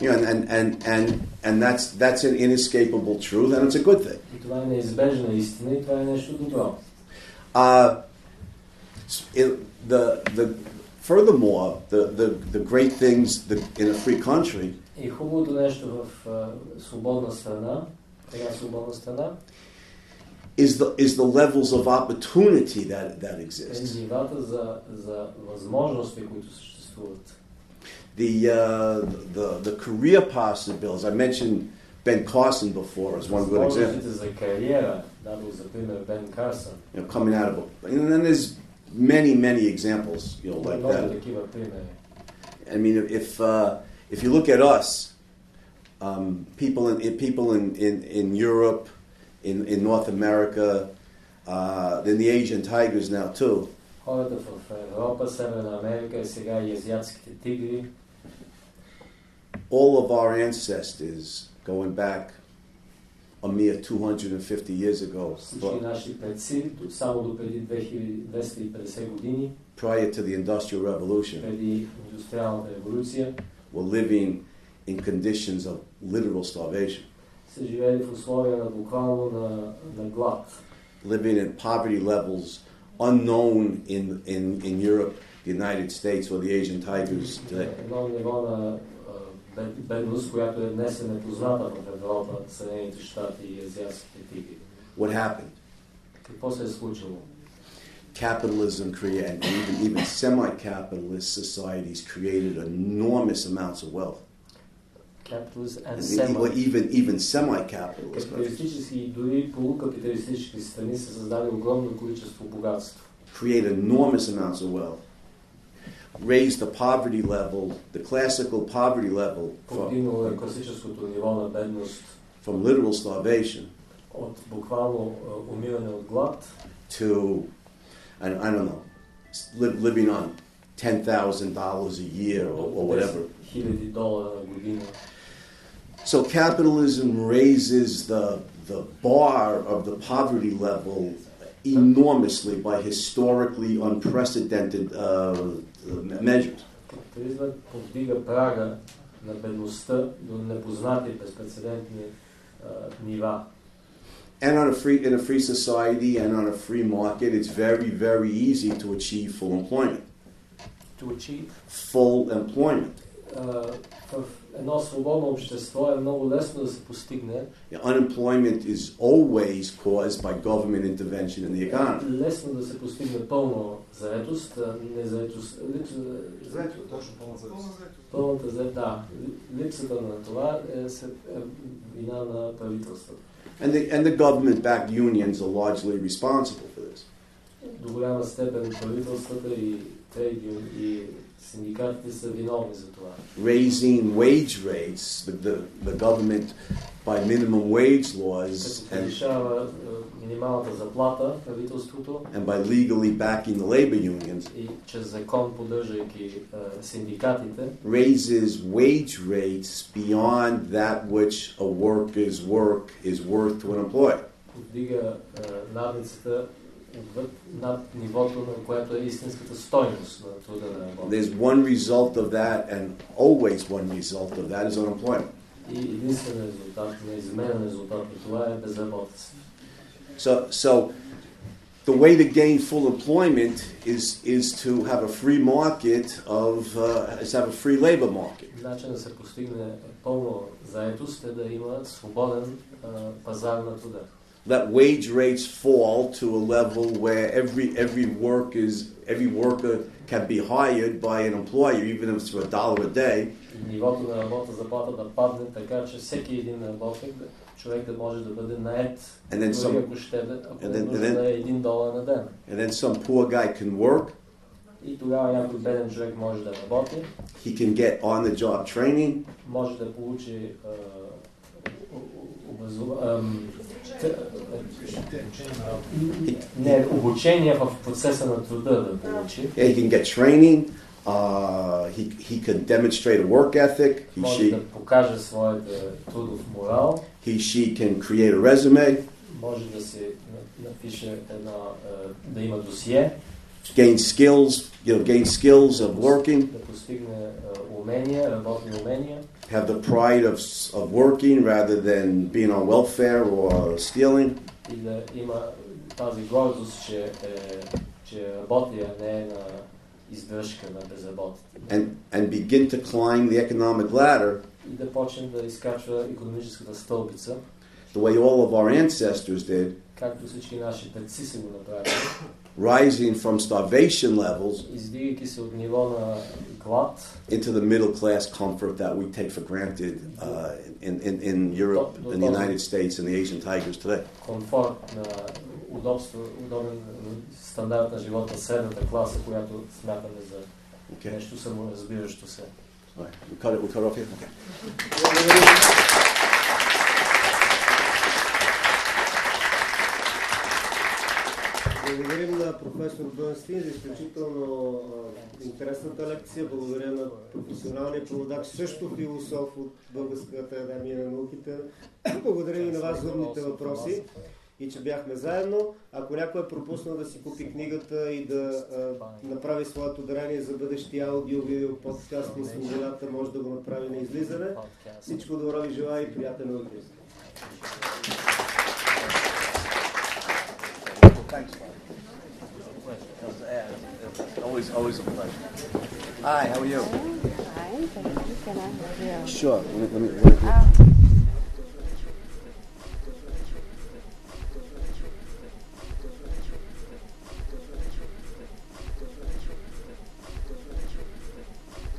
And that's an inescapable truth, and it's a good thing. И това е неизбежна истина, и това е нещо добро. Furthermore, the great things in a free country и хубавото нещо в свободна страна, is the levels of opportunity that exist. Нивата за възможности, които съществуват. The career possibilities. I mentioned Ben Carson before as one good example. За кариера, дадох за пример Бен Карсън. Coming out of and then there's many examples, like that. I mean, if you look at us, people in Europe, in North America, then the Asian tigers now too. Хората в Европа, Северна Америка и сега и азиатските тигри. All of our ancestors going back a mere 250 years ago. Prior to the Industrial Revolution, were living in conditions of literal starvation. Living in poverty levels unknown in Europe, the United States, or the Asian tigers today. Бедност, която е днес непозната в Европа, Съединените щати и азиатските тигри. What happened? Какво се е случило? Capitalism created, even semi-capitalist societies created enormous amounts of wealth. Capitalist and even semi-capitalist. Капиталистически и дори полукапиталистически страни са създали огромно количество богатство. Create enormous amounts of wealth. Raise the poverty level, the classical poverty level Повдигнало класическото ниво на бедност from literal starvation от буквално умиране от глад to I don't know, living on $10,000 a year or whatever. $10,000 на година. So capitalism raises the bar of the poverty level enormously by historically unprecedented measures. Капитализмът повдига прага на бедността до непознати безпрецедентни нива. And in a free society and on a free market, it's very, very easy to achieve full employment. To achieve? Full employment. В едно свободно общество е много лесно да се постигне. Unemployment is always caused by government intervention in the economy. Лесно да се постигне пълна заетост, незаетост, точно пълна заетост. Пълната заетост, да. Липсата на това е вина на правителството. And the government-backed unions are largely responsible for this. До голяма степен правителствата и и синдикатите са виновни за това. Raising wage rates, the government by minimum wage laws повишава минималната заплата правителството and by legally backing the labor unions и чрез закон поддържайки синдикатите raises wage rates beyond that which a worker's work is worth to an employer. Повдига надницата над нивото, на което е истинската стойност на труда на работа. There's one result of that, and always one result of that is unemployment. И единствен резултат, неизменен резултат от това е безработица. So the way to gain full employment is to have a free market is to have a free labor market. Начин да се постигне пълна заетост е да има свободен пазар на труда. Let wage rates fall to a level where every worker can be hired by an employer, even if it's for $1 a day. Нивото на работа заплата да падне така, че всеки един работник, човек да може да бъде нает, дори ако ще да е $1 на ден. And then some poor guy can work. И тогава някой беден човек може да работи. He can get on-the-job training. Може да получи обучение в процеса на труда да получи. He can get training. He can demonstrate a work ethic. Може да покаже своята трудов морал. She can create a resume. Може да се напише да има досие. Gain skills of working. Да постигне умения, работни умения. Have the pride of working rather than being on welfare or stealing. И да има тази гордост, че работи, а не на издръжка на безработите. And begin to climb the economic ladder. И да почнем да изкачва икономическата стълбица. The way all of our ancestors did. Както всички наши предци са го направили. Rising from starvation levels. Издигайки се от ниво на глад. Into the middle class comfort that we take for granted in Europe, in the United States, and the Asian tigers today. Комфорт на удобство, удобен стандарт на живот на средната класа, която смятаме за нещо саморазбиращо се. We cut off here? Okay. Благодарим на професор Бърнстийн за изключително интересната лекция. Благодаря на професионалния преводач, също философ от Българската академия на науките. Благодаря и на вас за умните въпроси и че бяхме заедно. Ако някой е пропуснал да си купи книгата и да направи своето дарение за бъдещи аудио, видео, подкаст на свободата, може да го направи на излизане. Всичко добро ви желая и приятен урок. Thanks. Always a pleasure. Hi, how are you? Fine, thank you. Can I have you? Sure. Let me